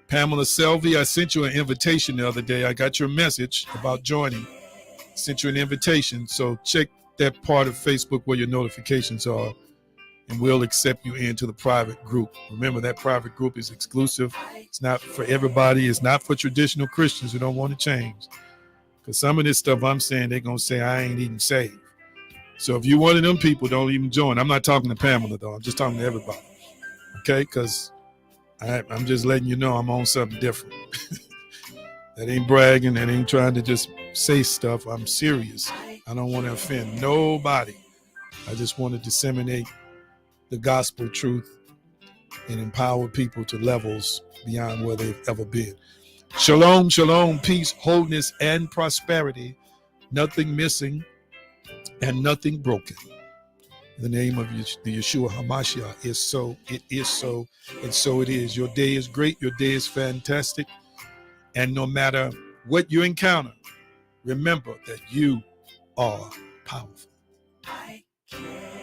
Pamela Selvey, I sent you an invitation the other day. I got your message about joining. Sent you an invitation. So check that part of Facebook where your notifications are, and we'll accept you into the private group. Remember, that private group is exclusive. It's not for everybody. It's not for traditional Christians who don't want to change. Because some of this stuff I'm saying, they're going to say, I ain't even saved. So if you're one of them people, don't even join. I'm not talking to Pamela, though. I'm just talking to everybody. Okay? Because I'm just letting you know I'm on something different. That ain't bragging. That ain't trying to just say stuff. I'm serious. I don't want to offend nobody. I just want to disseminate the gospel truth and empower people to levels beyond where they've ever been. Shalom, shalom, peace, wholeness, and prosperity. Nothing missing and nothing broken. In the name of the Yeshua HaMashiach, is so, it is so, and so it is. Your day is great. Your day is fantastic. And no matter what you encounter, remember that you are powerful.